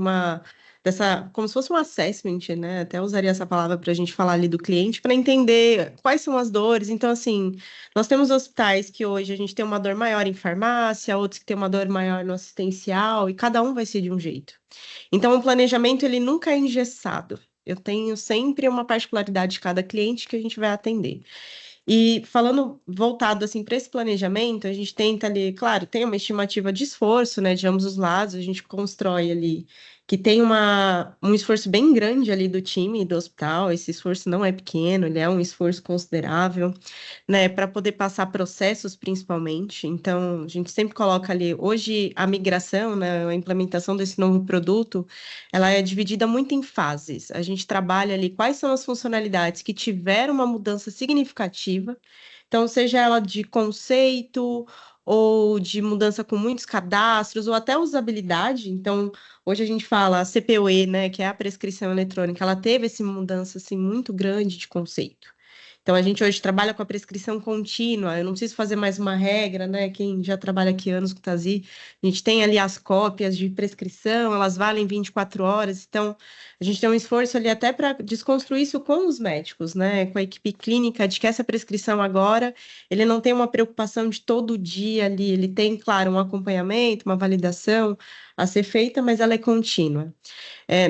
como se fosse um assessment, né? Até usaria essa palavra para a gente falar ali do cliente, para entender quais são as dores. Então, assim, nós temos hospitais que hoje a gente tem uma dor maior em farmácia, outros que tem uma dor maior no assistencial, e cada um vai ser de um jeito. Então, o planejamento, ele nunca é engessado. Eu tenho sempre uma particularidade de cada cliente que a gente vai atender. E falando voltado assim para esse planejamento, a gente tenta ali, claro, tem uma estimativa de esforço, né, de ambos os lados, a gente constrói ali que tem um esforço bem grande ali do time do hospital, esse esforço não é pequeno, ele é um esforço considerável, né, para poder passar processos principalmente. Então, a gente sempre coloca ali, hoje a migração, né, a implementação desse novo produto, ela é dividida muito em fases. A gente trabalha ali quais são as funcionalidades que tiveram uma mudança significativa, então, seja ela de conceito ou de mudança com muitos cadastros, ou até usabilidade. Então, hoje a gente fala a CPUE, né, que é a prescrição eletrônica, ela teve essa mudança assim, muito grande de conceito. Então, a gente hoje trabalha com a prescrição contínua, eu não preciso fazer mais uma regra, né? Quem já trabalha aqui anos com Tasi, a gente tem ali as cópias de prescrição, elas valem 24 horas, então a gente tem um esforço ali até para desconstruir isso com os médicos, né? Com a equipe clínica, de que essa prescrição agora, ele não tem uma preocupação de todo dia ali, ele tem, claro, um acompanhamento, uma validação a ser feita, mas ela é contínua.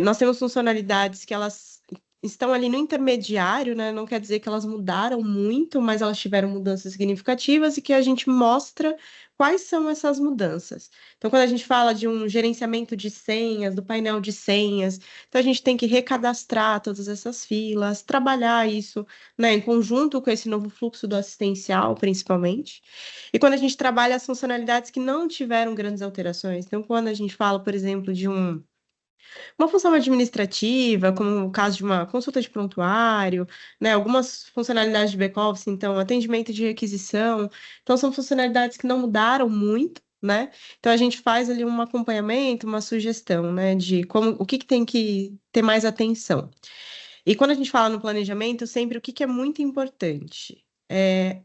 Nós temos funcionalidades que elas estão ali no intermediário, né? Não quer dizer que elas mudaram muito, mas elas tiveram mudanças significativas e que a gente mostra quais são essas mudanças. Então, quando a gente fala de um gerenciamento de senhas, do painel de senhas, então a gente tem que recadastrar todas essas filas, trabalhar isso, né, em conjunto com esse novo fluxo do assistencial, principalmente. E quando a gente trabalha as funcionalidades que não tiveram grandes alterações, então quando a gente fala, por exemplo, de uma função administrativa, como o caso de uma consulta de prontuário, né, algumas funcionalidades de back-office, então, atendimento de requisição. Então, são funcionalidades que não mudaram muito, né? Então, a gente faz ali um acompanhamento, uma sugestão, né, de o que tem que ter mais atenção. E quando a gente fala no planejamento, sempre o que é muito importante?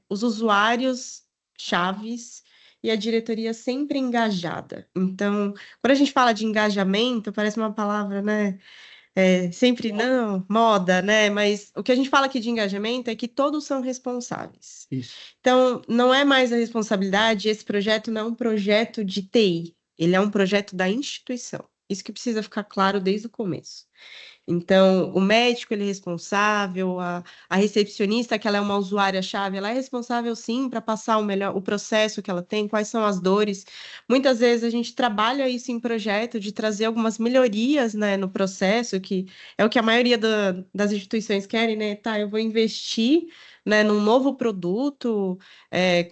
Os usuários chaves e a diretoria sempre engajada. Então, quando a gente fala de engajamento, parece uma palavra, né? Sempre não, moda, né? Mas o que a gente fala aqui de engajamento é que todos são responsáveis. Isso. Então, não é mais a responsabilidade, esse projeto não é um projeto de TI, ele é um projeto da instituição. Isso que precisa ficar claro desde o começo. Então, o médico, ele é responsável, a recepcionista, que ela é uma usuária-chave, ela é responsável, sim, para passar o processo que ela tem, quais são as dores. Muitas vezes a gente trabalha isso em projeto, de trazer algumas melhorias, né, no processo, que é o que a maioria das instituições querem, né? Tá, eu vou investir, né, num novo produto,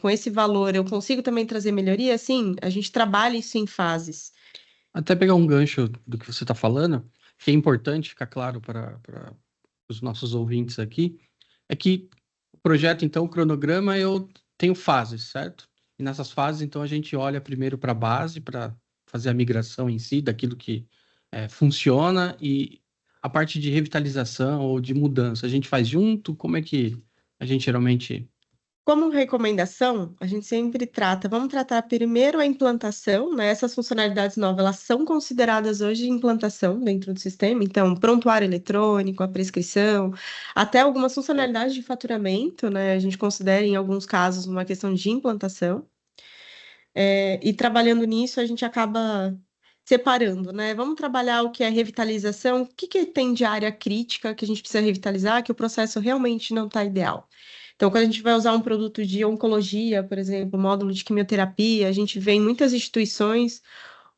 com esse valor, eu consigo também trazer melhoria? Sim, a gente trabalha isso em fases. Até pegar um gancho do que você está falando, que é importante ficar claro para os nossos ouvintes aqui, é que o projeto, então, o cronograma, eu tenho fases, certo? E nessas fases, então, a gente olha primeiro para a base, para fazer a migração em si, daquilo que funciona, e a parte de revitalização ou de mudança, a gente faz junto? Como é que a gente geralmente... Como recomendação, a gente sempre vamos tratar primeiro a implantação, né? Essas funcionalidades novas, elas são consideradas hoje implantação dentro do sistema, então, prontuário eletrônico, a prescrição, até algumas funcionalidades de faturamento, né? A gente considera, em alguns casos, uma questão de implantação. E trabalhando nisso, a gente acaba separando, né? Vamos trabalhar o que é revitalização, o que tem de área crítica que a gente precisa revitalizar, que o processo realmente não está ideal. Então, quando a gente vai usar um produto de oncologia, por exemplo, módulo de quimioterapia, a gente vê em muitas instituições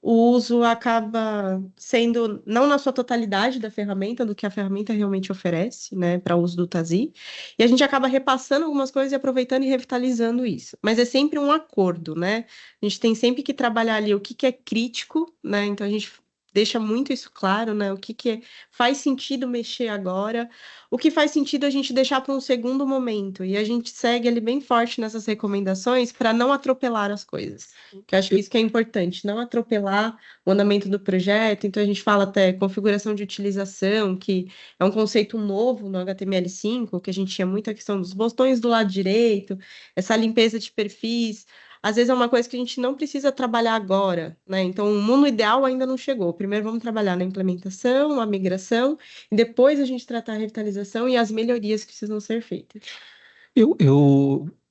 o uso acaba sendo, não na sua totalidade da ferramenta, do que a ferramenta realmente oferece, né, para uso do TASI, e a gente acaba repassando algumas coisas e aproveitando e revitalizando isso. Mas é sempre um acordo, né? A gente tem sempre que trabalhar ali o que é crítico, né? Então a gente deixa muito isso claro, né? O que faz sentido mexer agora, o que faz sentido a gente deixar para um segundo momento. E a gente segue ali bem forte nessas recomendações para não atropelar as coisas. Que eu acho que isso que é importante, não atropelar o andamento do projeto. Então a gente fala até configuração de utilização, que é um conceito novo no HTML5, que a gente tinha muita questão dos botões do lado direito, essa limpeza de perfis. Às vezes é uma coisa que a gente não precisa trabalhar agora, né? Então, o mundo ideal ainda não chegou. Primeiro vamos trabalhar na implementação, a migração, e depois a gente tratar a revitalização e as melhorias que precisam ser feitas.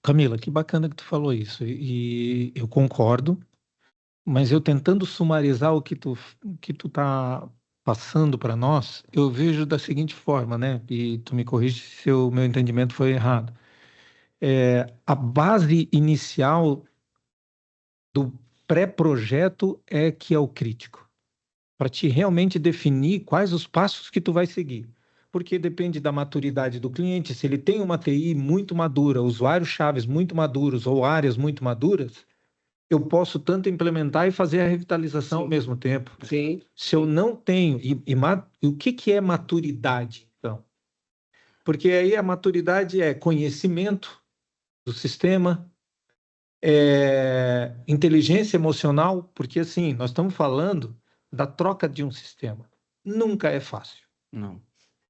Camila, que bacana que tu falou isso, e eu concordo, mas eu tentando sumarizar o que tu tá passando para nós, eu vejo da seguinte forma, né? E tu me corrige se o meu entendimento foi errado. A base inicial do pré-projeto é que é o crítico, para te realmente definir quais os passos que tu vai seguir. Porque depende da maturidade do cliente, se ele tem uma TI muito madura, usuários chaves muito maduros ou áreas muito maduras, eu posso tanto implementar e fazer a revitalização ao mesmo tempo. Sim. Se eu não tenho... E o que é maturidade, então? Porque aí a maturidade é conhecimento do sistema, inteligência emocional, porque assim, nós estamos falando da troca de um sistema. Nunca é fácil. Não.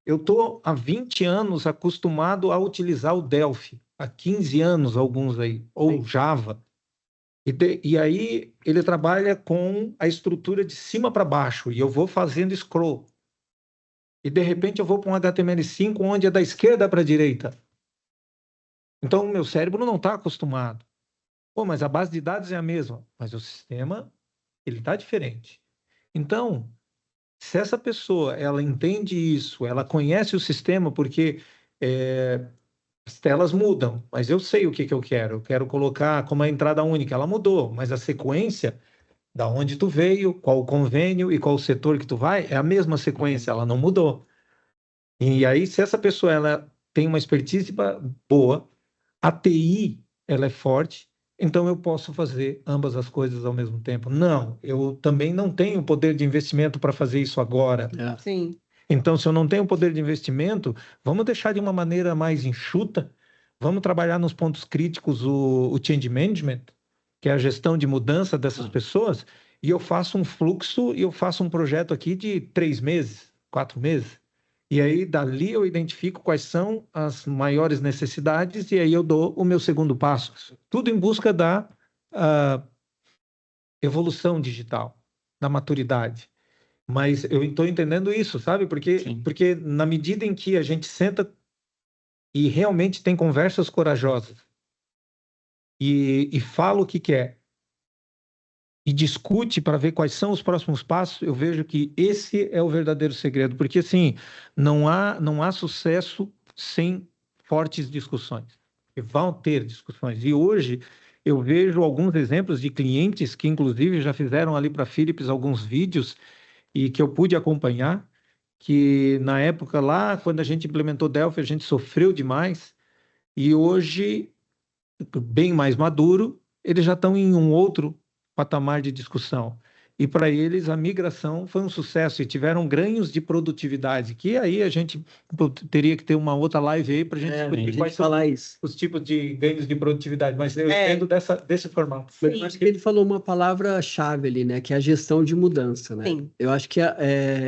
Eu estou há 20 anos acostumado a utilizar o Delphi, há 15 anos alguns aí, ou Java. E aí ele trabalha com a estrutura de cima para baixo, e eu vou fazendo scroll. E de repente eu vou para um HTML5 onde é da esquerda para a direita. Então o meu cérebro não está acostumado. Pô, mas a base de dados é a mesma, mas o sistema ele está diferente. Então, se essa pessoa ela entende isso, ela conhece o sistema, porque as telas mudam, mas eu sei o que eu quero. Eu quero colocar como a entrada única, ela mudou, mas a sequência da onde tu veio, qual o convênio e qual o setor que tu vai, é a mesma sequência, ela não mudou. E aí, se essa pessoa ela tem uma expertise boa, a TI ela é forte, então eu posso fazer ambas as coisas ao mesmo tempo. Não, eu também não tenho poder de investimento para fazer isso agora. Sim. Então, se eu não tenho poder de investimento, vamos deixar de uma maneira mais enxuta, vamos trabalhar nos pontos críticos o change management, que é a gestão de mudança dessas pessoas, e eu faço um fluxo e eu faço um projeto aqui de 3 meses, 4 meses. E aí, dali eu identifico quais são as maiores necessidades e aí eu dou o meu segundo passo. Tudo em busca da evolução digital, da maturidade. Mas eu estou entendendo isso, sabe? Porque na medida em que a gente senta e realmente tem conversas corajosas e fala o que quer e discute para ver quais são os próximos passos, eu vejo que esse é o verdadeiro segredo. Porque, assim, não há sucesso sem fortes discussões. E vão ter discussões. E hoje eu vejo alguns exemplos de clientes que, inclusive, já fizeram ali para a Philips alguns vídeos e que eu pude acompanhar, que na época lá, quando a gente implementou Delphi, a gente sofreu demais, e hoje, bem mais maduro, eles já estão em um outro patamar de discussão. E para eles a migração foi um sucesso e tiveram ganhos de produtividade, que aí a gente teria que ter uma outra live aí para a gente discutir quais são os tipos de ganhos de produtividade, mas eu entendo desse formato. Mas eu acho que ele falou uma palavra-chave ali, né, que é a gestão de mudança, né? Sim. Eu acho que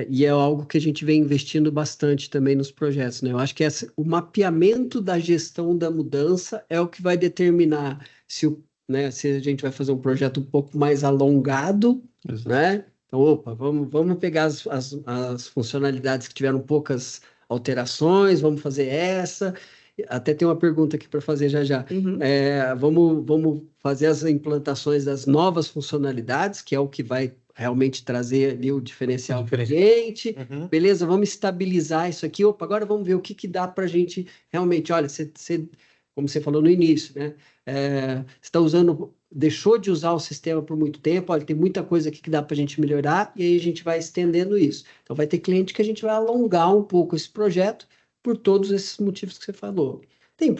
e é algo que a gente vem investindo bastante também nos projetos, né? Eu acho que o mapeamento da gestão da mudança é o que vai determinar se a gente vai fazer um projeto um pouco mais alongado, né? Então, vamos pegar as funcionalidades que tiveram poucas alterações, vamos fazer essa. Até tem uma pergunta aqui para fazer já. Uhum. Vamos fazer as implantações das novas funcionalidades, que é o que vai realmente trazer ali o diferencial do cliente. Uhum. Beleza, vamos estabilizar isso aqui. Agora vamos ver o que dá para a gente realmente. Olha, como você falou no início, né? Você deixou de usar o sistema por muito tempo, olha, tem muita coisa aqui que dá para a gente melhorar, e aí a gente vai estendendo isso. Então vai ter cliente que a gente vai alongar um pouco esse projeto por todos esses motivos que você falou. Tem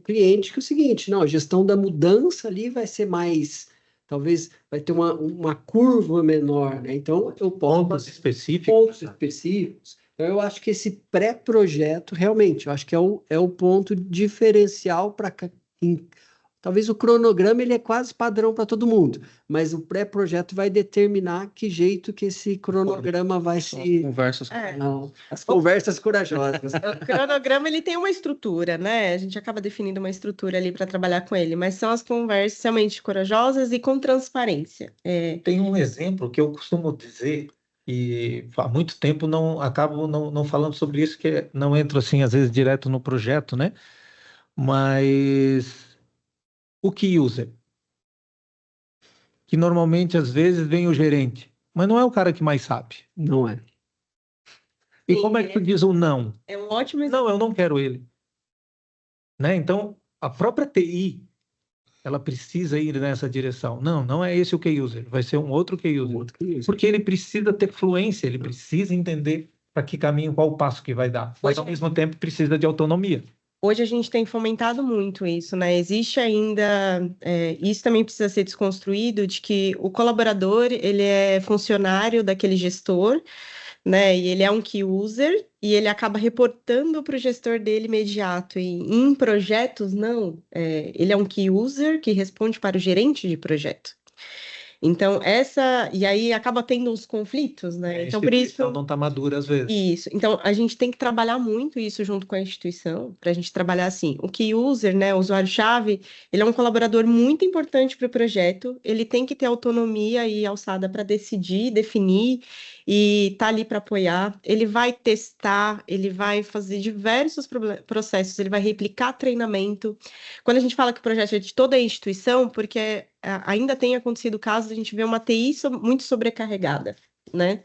cliente que é o seguinte, não, a gestão da mudança ali vai ser mais, talvez vai ter uma curva menor, né? Então eu posso... Pontos específicos. Então, eu acho que esse pré-projeto, realmente, eu acho que é o ponto diferencial para... Talvez o cronograma ele é quase padrão para todo mundo, mas o pré-projeto vai determinar que jeito que esse cronograma vai se... As conversas corajosas. O cronograma ele tem uma estrutura, né? A gente acaba definindo uma estrutura ali para trabalhar com ele, mas são as conversas realmente corajosas e com transparência. Tem um exemplo que eu costumo dizer... E há muito tempo acabo não falando sobre isso, que não entro assim, às vezes, direto no projeto, né? Mas o key user, que normalmente, às vezes, vem o gerente, mas não é o cara que mais sabe. Não é. E como é que tu diz o não? É um ótimo exemplo. Não, eu não quero ele. Né? Então, a própria TI... ela precisa ir nessa direção. Não é esse o key user, vai ser um outro key user. Porque ele precisa ter fluência, ele precisa entender para que caminho, qual o passo que vai dar. Mas, ao mesmo tempo, precisa de autonomia. Hoje a gente tem fomentado muito isso, né? Existe ainda... isso também precisa ser desconstruído, de que o colaborador, ele é funcionário daquele gestor, né? E ele é um key user e ele acaba reportando para o gestor dele imediato. E em projetos, não. Ele é um key user que responde para o gerente de projeto. Então, e aí acaba tendo uns conflitos, né? Então, por isso... não está madura às vezes. Isso. Então, a gente tem que trabalhar muito isso junto com a instituição, para a gente trabalhar assim. O key user, né, o usuário-chave, ele é um colaborador muito importante para o projeto, ele tem que ter autonomia e alçada para decidir, definir, e tá ali para apoiar. Ele vai testar, ele vai fazer diversos processos, ele vai replicar treinamento. Quando a gente fala que o projeto é de toda a instituição, porque ainda tem acontecido casos de a gente ver uma TI muito sobrecarregada, né?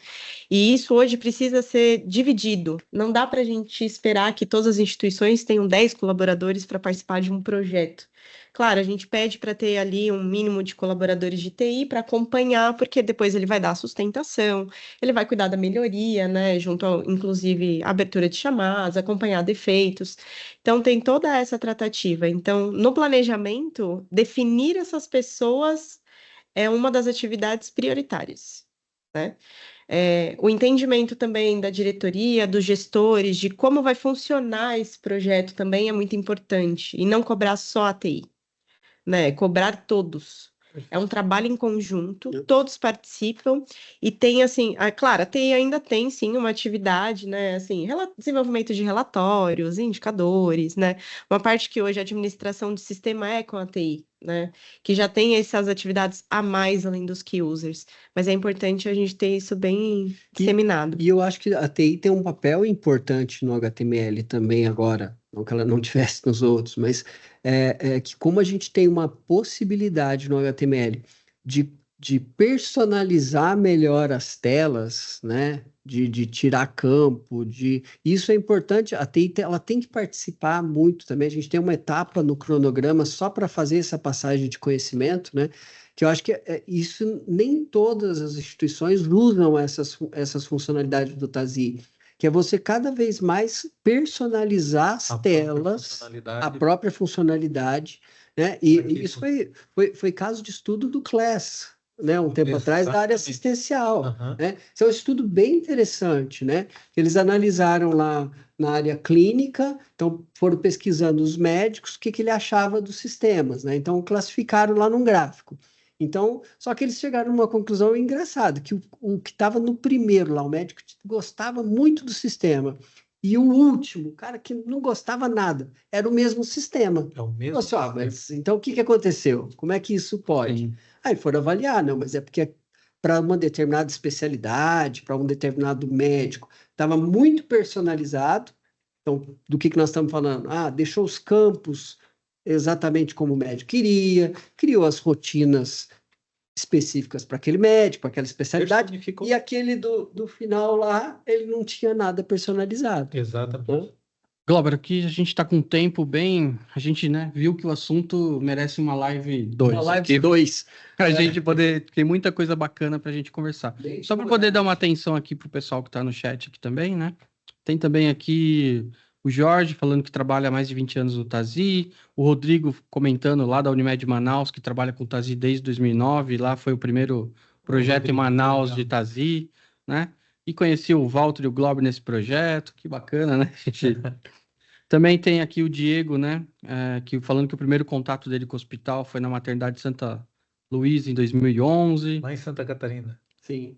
E isso hoje precisa ser dividido. Não dá para a gente esperar que todas as instituições tenham 10 colaboradores para participar de um projeto. Claro, a gente pede para ter ali um mínimo de colaboradores de TI para acompanhar, porque depois ele vai dar sustentação, ele vai cuidar da melhoria, né? Junto ao, inclusive, abertura de chamadas, acompanhar defeitos. Então, tem toda essa tratativa. Então, no planejamento, definir essas pessoas é uma das atividades prioritárias, né? O entendimento também da diretoria, dos gestores, de como vai funcionar esse projeto também é muito importante, e não cobrar só a TI, né? Cobrar todos. É um trabalho em conjunto, todos participam e tem, assim, claro, ainda tem, sim, uma atividade, né, assim, desenvolvimento de relatórios, indicadores, né, uma parte que hoje a administração de sistema é com a TI, né, que já tem essas atividades a mais além dos key users, mas é importante a gente ter isso bem disseminado. E eu acho que a TI tem um papel importante no HTML também agora, não que ela não tivesse nos outros, mas que como a gente tem uma possibilidade no HTML de personalizar melhor as telas, né? De tirar campo, isso é importante. A TI ela tem que participar muito também. A gente tem uma etapa no cronograma só para fazer essa passagem de conhecimento, né? Que eu acho que isso nem todas as instituições usam essas funcionalidades do TASI, que é você cada vez mais personalizar as telas, a própria funcionalidade, né? E isso foi caso de estudo do Class, né? Um tempo atrás, da área assistencial, né? Isso é um estudo bem interessante, né? Eles analisaram lá na área clínica, então foram pesquisando os médicos, o que ele achava dos sistemas, né? Então classificaram lá num gráfico. Então, só que eles chegaram a uma conclusão engraçada, que o que estava no primeiro lá, o médico gostava muito do sistema, e o último, o cara que não gostava nada, era o mesmo sistema. É o mesmo sistema. Mas, então, o que aconteceu? Como é que isso pode? Sim. Aí foram avaliar, não, mas é porque para uma determinada especialidade, para um determinado médico, estava muito personalizado. Então, do que nós estamos falando? Deixou os campos exatamente como o médico queria, criou as rotinas específicas para aquele médico, para aquela especialidade, e aquele do final lá, ele não tinha nada personalizado. Exatamente. Glauber, aqui a gente está com um tempo bem... A gente, né, viu que o assunto merece uma live 2. Uma live 2. A gente poder... Tem muita coisa bacana para a gente conversar. Só para poder dar uma atenção aqui para o pessoal que está no chat aqui também, né? Tem também aqui o Jorge falando que trabalha há mais de 20 anos no TASI, o Rodrigo comentando lá da Unimed Manaus, que trabalha com o TASI desde 2009, lá foi o primeiro projeto em Manaus de TASI, né? E conheci o Walter e o Glauber nesse projeto, que bacana, né? Também tem aqui o Diego, né? Que falando que o primeiro contato dele com o hospital foi na maternidade de Santa Luísa em 2011. Lá em Santa Catarina. Sim.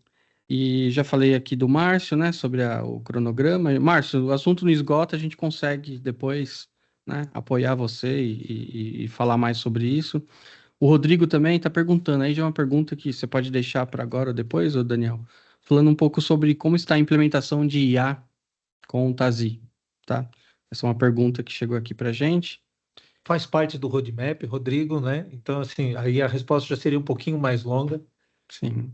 E já falei aqui do Márcio, né? Sobre o cronograma. Márcio, o assunto não esgota, a gente consegue depois, né, apoiar você e falar mais sobre isso. O Rodrigo também está perguntando, aí já é uma pergunta que você pode deixar para agora ou depois, ô Daniel, falando um pouco sobre como está a implementação de IA com o TASI, tá? Essa é uma pergunta que chegou aqui para a gente. Faz parte do roadmap, Rodrigo, né? Então, assim, aí a resposta já seria um pouquinho mais longa. Sim.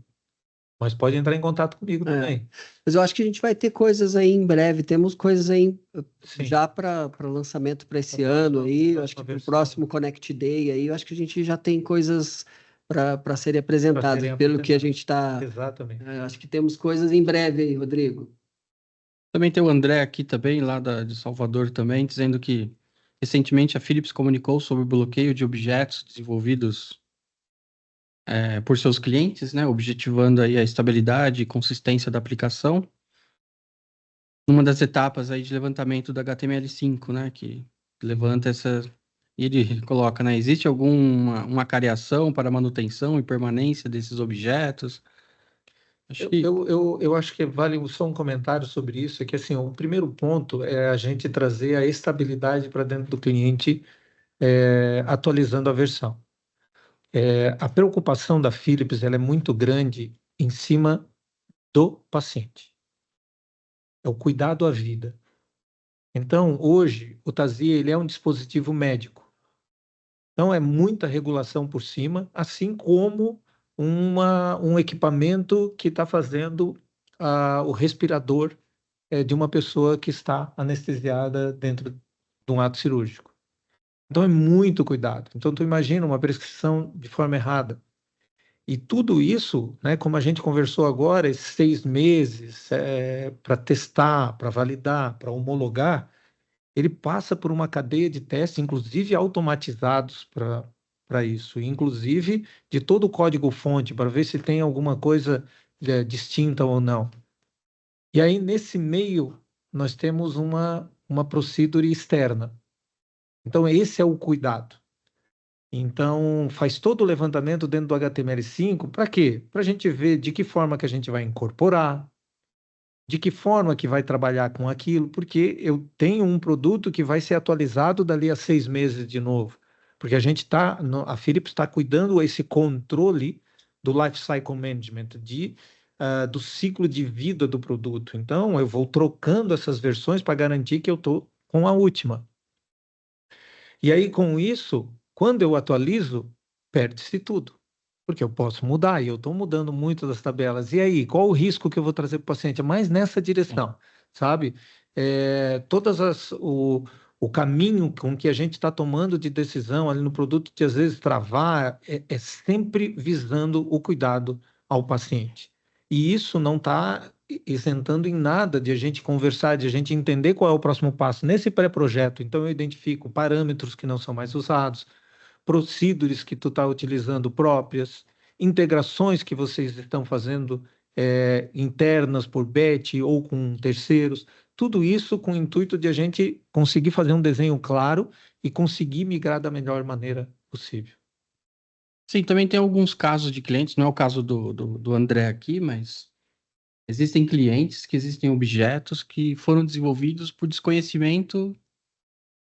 Mas pode entrar em contato comigo também. Mas eu acho que a gente vai ter coisas aí em breve. Temos coisas aí Sim. já para lançamento para esse ano aí. Eu acho que para o próximo Connect Day aí, eu acho que a gente já tem coisas para serem apresentadas, pelo que a gente está. Exatamente. Acho que temos coisas em breve aí, Rodrigo. Também tem o André aqui também, lá de Salvador também, dizendo que recentemente a Philips comunicou sobre o bloqueio de objetos desenvolvidos por seus clientes, né, objetivando aí a estabilidade e consistência da aplicação. Uma das etapas aí de levantamento da HTML5, né, que levanta essa... E ele coloca, né, existe uma cariação para manutenção e permanência desses objetos? Eu acho que vale só um comentário sobre isso, é que assim, o primeiro ponto é a gente trazer a estabilidade para dentro do cliente, atualizando a versão. A preocupação da Philips ela é muito grande em cima do paciente. É o cuidado à vida. Então, hoje, o TASI ele é um dispositivo médico. Então, é muita regulação por cima, assim como um equipamento que está fazendo o respirador de uma pessoa que está anestesiada dentro de um ato cirúrgico. Então, é muito cuidado. Então, tu imagina uma prescrição de forma errada. E tudo isso, né, como a gente conversou agora, esses 6 meses para testar, para validar, para homologar, ele passa por uma cadeia de testes, inclusive automatizados para isso, inclusive de todo o código-fonte, para ver se tem alguma coisa distinta ou não. E aí, nesse meio, nós temos uma procedure externa. Então, esse é o cuidado. Então, faz todo o levantamento dentro do HTML5, para quê? Para a gente ver de que forma que a gente vai incorporar, de que forma que vai trabalhar com aquilo, porque eu tenho um produto que vai ser atualizado dali a 6 meses de novo, porque a gente está, a Philips está cuidando esse controle do life cycle management, do ciclo de vida do produto. Então, eu vou trocando essas versões para garantir que eu estou com a última. E aí, com isso, quando eu atualizo, perde-se tudo. Porque eu posso mudar, e eu estou mudando muito das tabelas. E aí, qual o risco que eu vou trazer para o paciente? É mais nessa direção, sabe? O caminho com que a gente está tomando de decisão ali no produto, de às vezes travar, é sempre visando o cuidado ao paciente. E isso não está isentando em nada de a gente conversar, de a gente entender qual é o próximo passo. Nesse pré-projeto, então, eu identifico parâmetros que não são mais usados, procedures que tu está utilizando próprias, integrações que vocês estão fazendo internas por batch ou com terceiros, tudo isso com o intuito de a gente conseguir fazer um desenho claro e conseguir migrar da melhor maneira possível. Sim, também tem alguns casos de clientes, não é o caso do André aqui, mas existem clientes que existem objetos que foram desenvolvidos por desconhecimento,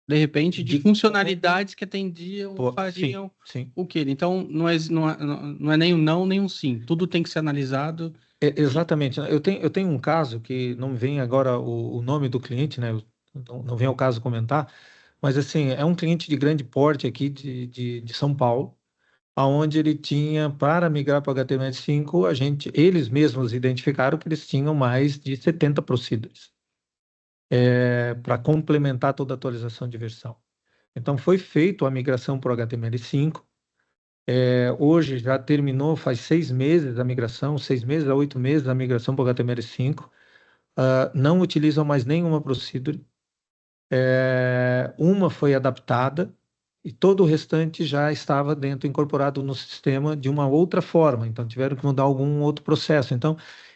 de repente, de funcionalidades que atendiam, fariam sim. o que ele. Então, não é nem um não, nem um sim. Tudo tem que ser analisado. Exatamente. Eu tenho um caso que não me vem agora o nome do cliente, né? Não vem ao caso comentar, mas assim, é um cliente de grande porte aqui de São Paulo, aonde ele tinha, para migrar para o HTML5, eles mesmos identificaram que eles tinham mais de 70 procedures para complementar toda a atualização de versão. Então, foi feita a migração para o HTML5. Hoje já terminou, faz 6 meses a migração, 6 meses a 8 meses a migração para o HTML5. Não utilizam mais nenhuma procedure. Uma foi adaptada e todo o restante já estava incorporado no sistema de uma outra forma. Então, tiveram que mudar algum outro processo.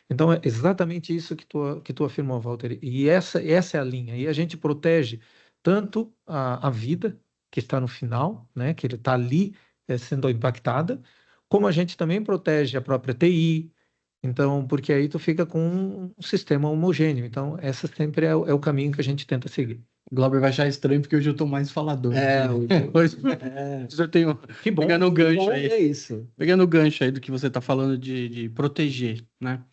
Então é exatamente isso que tu afirmou, Walter. E essa é a linha. E a gente protege tanto a vida que está no final, né, que ele está ali sendo impactada, como a gente também protege a própria TI. Então, porque aí tu fica com um sistema homogêneo. Então, essa sempre é o caminho que a gente tenta seguir. O Glauber vai achar estranho porque hoje eu tô mais falador. Hoje eu tenho. Que bom. Pegando o gancho Bom, aí. é isso. Pegando o gancho aí do que você está falando de proteger, né?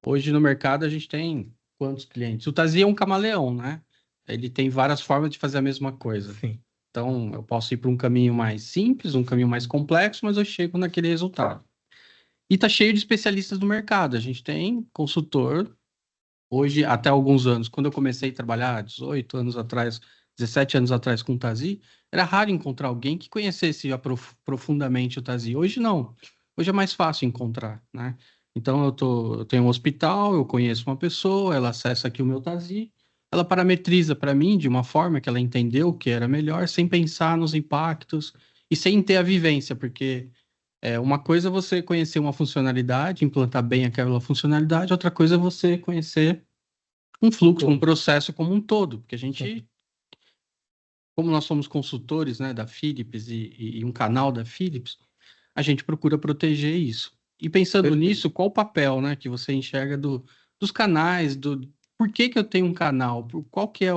Hoje no mercado a gente tem quantos clientes? O Tazia é um camaleão, né? Ele tem várias formas de fazer a mesma coisa. Sim. Então, eu posso ir para um caminho mais simples, um caminho mais complexo, mas eu chego naquele resultado. E tá cheio de especialistas no mercado. A gente tem consultor. Hoje, até alguns anos, quando eu comecei a trabalhar, 18 anos atrás, 17 anos atrás com o Tazi, era raro encontrar alguém que conhecesse profundamente o Tazi. Hoje não. Hoje é mais fácil encontrar, né? Então, eu tenho um hospital, eu conheço uma pessoa, ela acessa aqui o meu Tazi, ela parametriza para mim de uma forma que ela entendeu que era melhor, sem pensar nos impactos e sem ter a vivência, porque uma coisa é você conhecer uma funcionalidade, implantar bem aquela funcionalidade, outra coisa é você conhecer um fluxo, um processo como um todo, porque a gente, como nós somos consultores, né, da Philips e um canal da Philips, a gente procura proteger isso. E pensando Perfeito. nisso, qual o papel, né, que você enxerga dos canais, por que eu tenho um canal, qual que é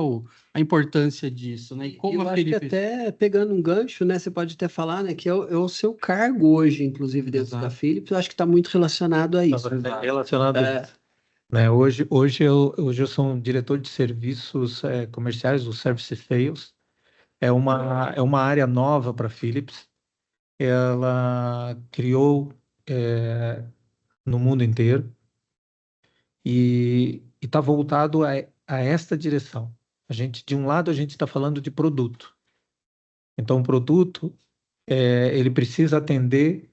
a importância disso, né? E como Eu a acho que Philips... até pegando um gancho, né? Você pode até falar, né? Que é o seu cargo hoje, inclusive dentro da Exato. Philips, eu acho que está muito relacionado a isso. Relacionado a isso. Né? Hoje eu sou um diretor de serviços comerciais, o Service Sales. É uma área nova para a Philips. Ela criou no mundo inteiro e está voltado a esta direção. De um lado, a gente está falando de produto. Então, o produto, ele precisa atender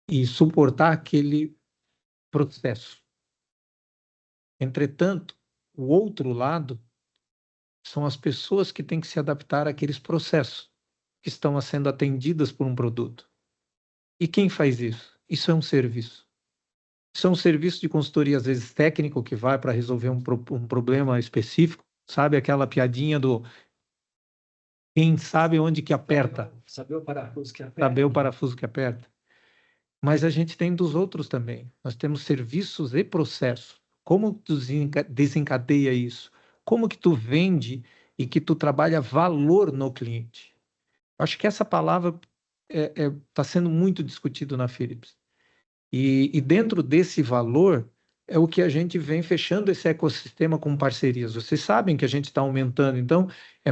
e suportar aquele processo. Entretanto, o outro lado são as pessoas que têm que se adaptar àqueles processos que estão sendo atendidas por um produto. E quem faz isso? Isso é um serviço. Isso é um serviço de consultoria, às vezes técnico, que vai para resolver um problema específico. Sabe aquela piadinha do Quem sabe onde que aperta. Saber o parafuso que aperta. Saber o parafuso que aperta. Mas a gente tem dos outros também. Nós temos serviços e processos. Como tu desencadeia isso? Como que tu vende e que tu trabalha valor no cliente? Acho que essa palavra está sendo muito discutido na Philips. E dentro desse valor é o que a gente vem fechando esse ecossistema com parcerias. Vocês sabem que a gente está aumentando, então é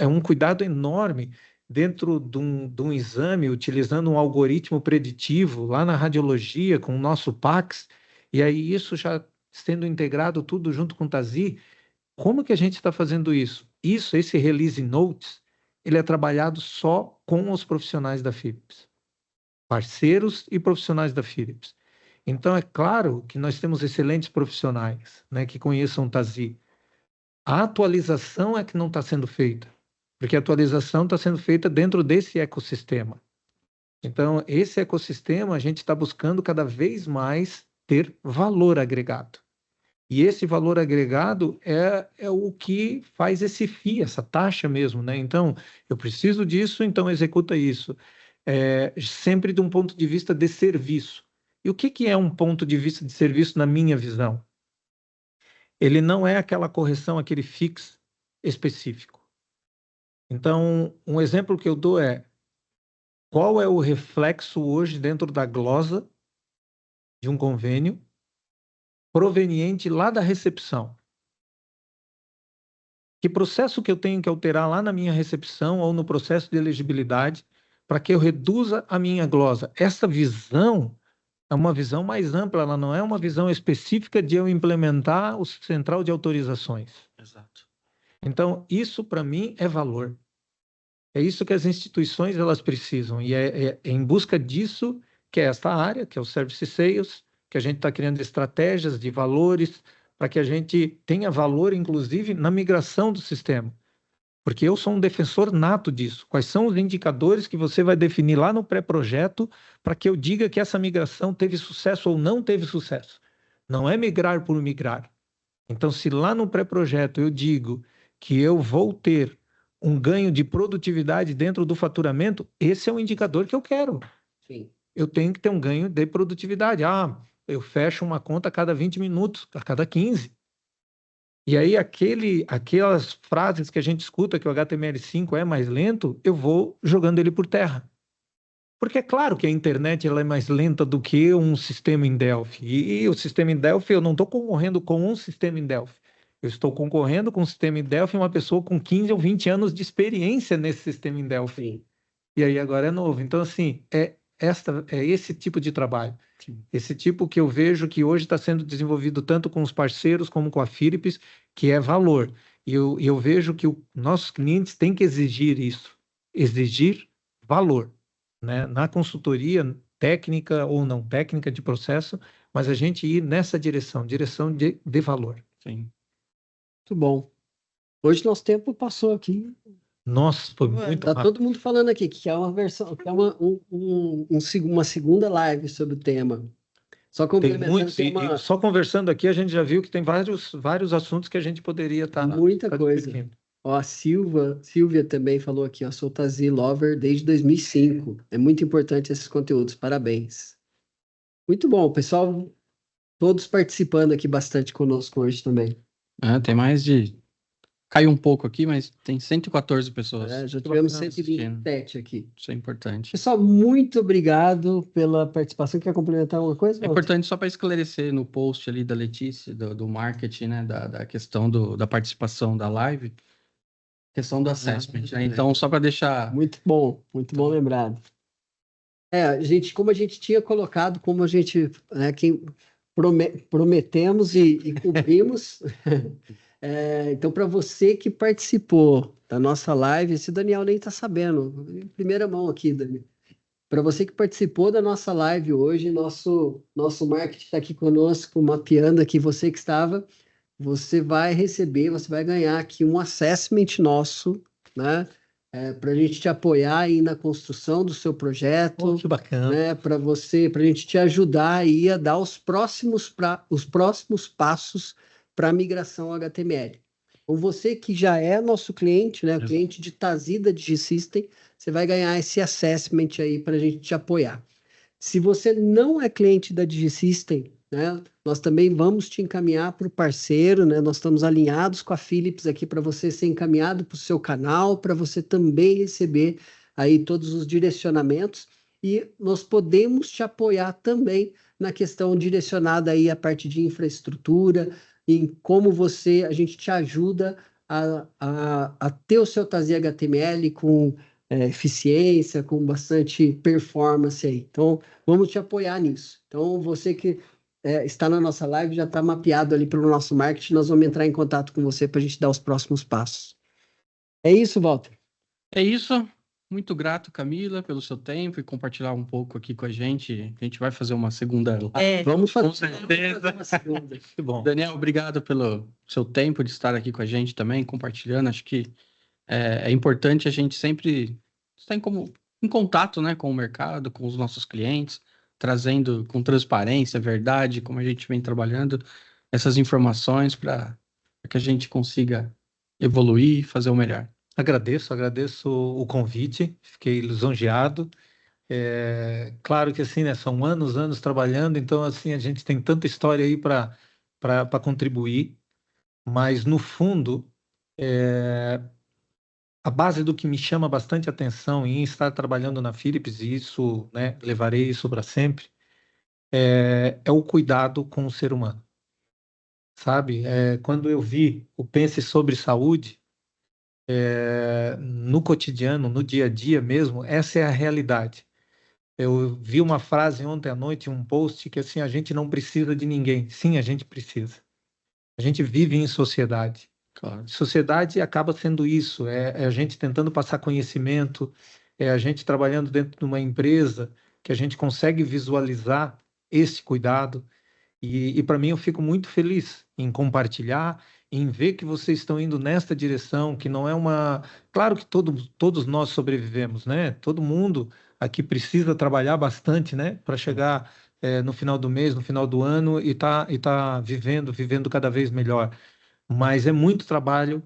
um cuidado enorme dentro de um exame, utilizando um algoritmo preditivo lá na radiologia com o nosso PACS, e aí isso já sendo integrado tudo junto com o TASI. Como que a gente está fazendo isso? Esse Release Notes, ele é trabalhado só com os profissionais da Philips, parceiros e profissionais da Philips. Então, é claro que nós temos excelentes profissionais, né, que conheçam o TASI. A atualização é que não está sendo feita, porque a atualização está sendo feita dentro desse ecossistema. Então, esse ecossistema, a gente está buscando cada vez mais ter valor agregado. E esse valor agregado é o que faz esse FII, essa taxa mesmo, né? Então, eu preciso disso, então executa isso. Sempre de um ponto de vista de serviço. E o que é um ponto de vista de serviço na minha visão? Ele não é aquela correção, aquele fix específico. Então, um exemplo que eu dou é qual é o reflexo hoje dentro da glosa de um convênio proveniente lá da recepção? Que processo que eu tenho que alterar lá na minha recepção ou no processo de elegibilidade para que eu reduza a minha glosa? Essa visão é uma visão mais ampla, ela não é uma visão específica de eu implementar o central de autorizações. Exato. Então, isso para mim é valor. É isso que as instituições elas precisam. E é em busca disso que é esta área, que é o Service Sales, que a gente está criando estratégias de valores para que a gente tenha valor, inclusive, na migração do sistema. Porque eu sou um defensor nato disso. Quais são os indicadores que você vai definir lá no pré-projeto para que eu diga que essa migração teve sucesso ou não teve sucesso? Não é migrar por migrar. Então, se lá no pré-projeto eu digo que eu vou ter um ganho de produtividade dentro do faturamento, esse é o indicador que eu quero. Sim. Eu tenho que ter um ganho de produtividade. Eu fecho uma conta a cada 20 minutos, a cada 15. E aí, aquelas frases que a gente escuta que o HTML5 é mais lento, eu vou jogando ele por terra. Porque é claro que a internet ela é mais lenta do que um sistema em Delphi. E o sistema em Delphi, eu não estou concorrendo com um sistema em Delphi. Eu estou concorrendo com um sistema em Delphi uma pessoa com 15 ou 20 anos de experiência nesse sistema em Delphi. Sim. E aí agora é novo. Então, assim, é esse tipo de trabalho. Sim. Esse tipo que eu vejo que hoje está sendo desenvolvido tanto com os parceiros como com a Philips, que é valor. E eu vejo que nossos clientes têm que exigir isso. Exigir valor, né? Na consultoria técnica ou não técnica de processo, mas a gente ir nessa direção de valor. Sim. Muito bom. Hoje nosso tempo passou aqui. Nossa, foi muito Tá rápido. todo mundo falando aqui que é uma versão, que é uma segunda live sobre o tema. Só complementando, só conversando aqui, a gente já viu que tem vários assuntos que a gente poderia estar muita coisa. discutindo. Ó, a Silvia também falou aqui, ó, sou TASI Lover desde 2005. É muito importante esses conteúdos, parabéns. Muito bom, pessoal, todos participando aqui bastante conosco hoje também. Tem mais de... Caiu um pouco aqui, mas tem 114 pessoas. Já tivemos assistindo. 127 aqui. Isso é importante. Pessoal, muito obrigado pela participação. Quer complementar alguma coisa? É importante só para esclarecer no post ali da Letícia, do marketing, né, da questão da participação da live, questão do assessment, né? Então, só para deixar... Muito bom lembrado. Gente, como a gente tinha colocado, como a gente prometemos e cumprimos... Então, para você que participou da nossa live, esse Daniel nem está sabendo, em primeira mão aqui, Dani. Para você que participou da nossa live hoje, nosso marketing está aqui conosco, mapeando aqui você que estava, você vai ganhar aqui um assessment nosso, né? Para a gente te apoiar aí na construção do seu projeto. Que bacana. Né? Para a gente te ajudar aí a dar os próximos passos para a migração HTML. Ou você que já é nosso cliente, né? Cliente de TASI da DigiSystem, você vai ganhar esse assessment aí para a gente te apoiar. Se você não é cliente da DigiSystem, né? Nós também vamos te encaminhar para o parceiro, né? Nós estamos alinhados com a Philips aqui para você ser encaminhado para o seu canal, para você também receber aí todos os direcionamentos e nós podemos te apoiar também na questão direcionada aí à parte de infraestrutura, em como a gente te ajuda a ter o seu TASI HTML com eficiência, com bastante performance aí. Então, vamos te apoiar nisso. Então, você que está na nossa live, já está mapeado ali pelo nosso marketing, nós vamos entrar em contato com você para a gente dar os próximos passos. É isso, Walter? É isso. Muito grato, Camila, pelo seu tempo e compartilhar um pouco aqui com a gente. A gente vai fazer uma segunda. Vamos fazer, com certeza. uma segunda. Muito bom. Daniel, obrigado pelo seu tempo de estar aqui com a gente também, compartilhando. Acho que é importante a gente sempre estar em contato, né, com o mercado, com os nossos clientes, trazendo com transparência, verdade, como a gente vem trabalhando, essas informações para que a gente consiga evoluir e fazer o melhor. Agradeço o convite, fiquei lisonjeado. Claro que assim, né, são anos trabalhando, então assim, a gente tem tanta história aí para contribuir, mas no fundo, a base do que me chama bastante atenção em estar trabalhando na Philips, e isso, né, levarei isso para sempre, é o cuidado com o ser humano. Sabe? Quando eu vi o Pense sobre Saúde, no cotidiano, no dia a dia mesmo, essa é a realidade. Eu vi uma frase ontem à noite, um post, que assim, a gente não precisa de ninguém. Sim, a gente precisa. A gente vive em sociedade. Claro. Sociedade acaba sendo isso, é a gente tentando passar conhecimento, é a gente trabalhando dentro de uma empresa que a gente consegue visualizar esse cuidado. E para mim eu fico muito feliz em compartilhar, em ver que vocês estão indo nesta direção, que não é uma... Claro que todos nós sobrevivemos, né? Todo mundo aqui precisa trabalhar bastante, né? Para chegar no final do mês, no final do ano e tá vivendo cada vez melhor. Mas é muito trabalho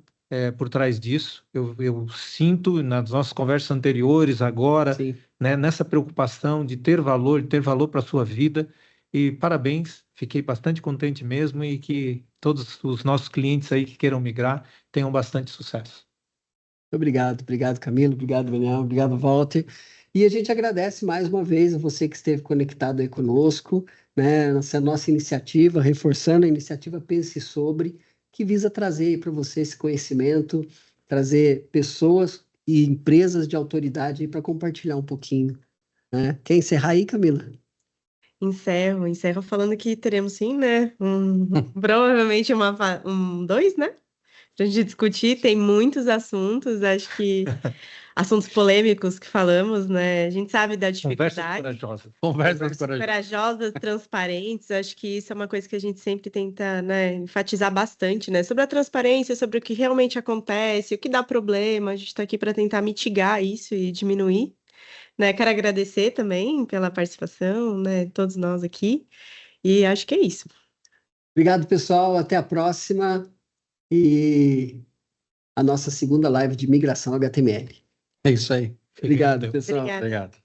por trás disso. Eu sinto nas nossas conversas anteriores, agora, né, nessa preocupação de ter valor para a sua vida. E parabéns, fiquei bastante contente mesmo e que todos os nossos clientes aí que queiram migrar tenham bastante sucesso. Obrigado, Camilo, obrigado, Daniel, obrigado, Walter. E a gente agradece mais uma vez a você que esteve conectado aí conosco, né, nessa nossa iniciativa, reforçando a iniciativa Pense Sobre, que visa trazer para você esse conhecimento, trazer pessoas e empresas de autoridade para compartilhar um pouquinho. Né? Quer encerrar aí, Camila? Encerro falando que teremos sim, né? Provavelmente dois, né? Pra gente discutir, tem muitos assuntos, acho que assuntos polêmicos que falamos, né? A gente sabe da dificuldade. Conversas corajosas, transparentes, acho que isso é uma coisa que a gente sempre tenta, né, enfatizar bastante, né? Sobre a transparência, sobre o que realmente acontece, o que dá problema, a gente está aqui para tentar mitigar isso e diminuir. Né, quero agradecer também pela participação, né, todos nós aqui, e acho que é isso. Obrigado, pessoal, até a próxima e a nossa segunda live de migração HTML. É isso aí. Obrigado, pessoal. Obrigada. Obrigado.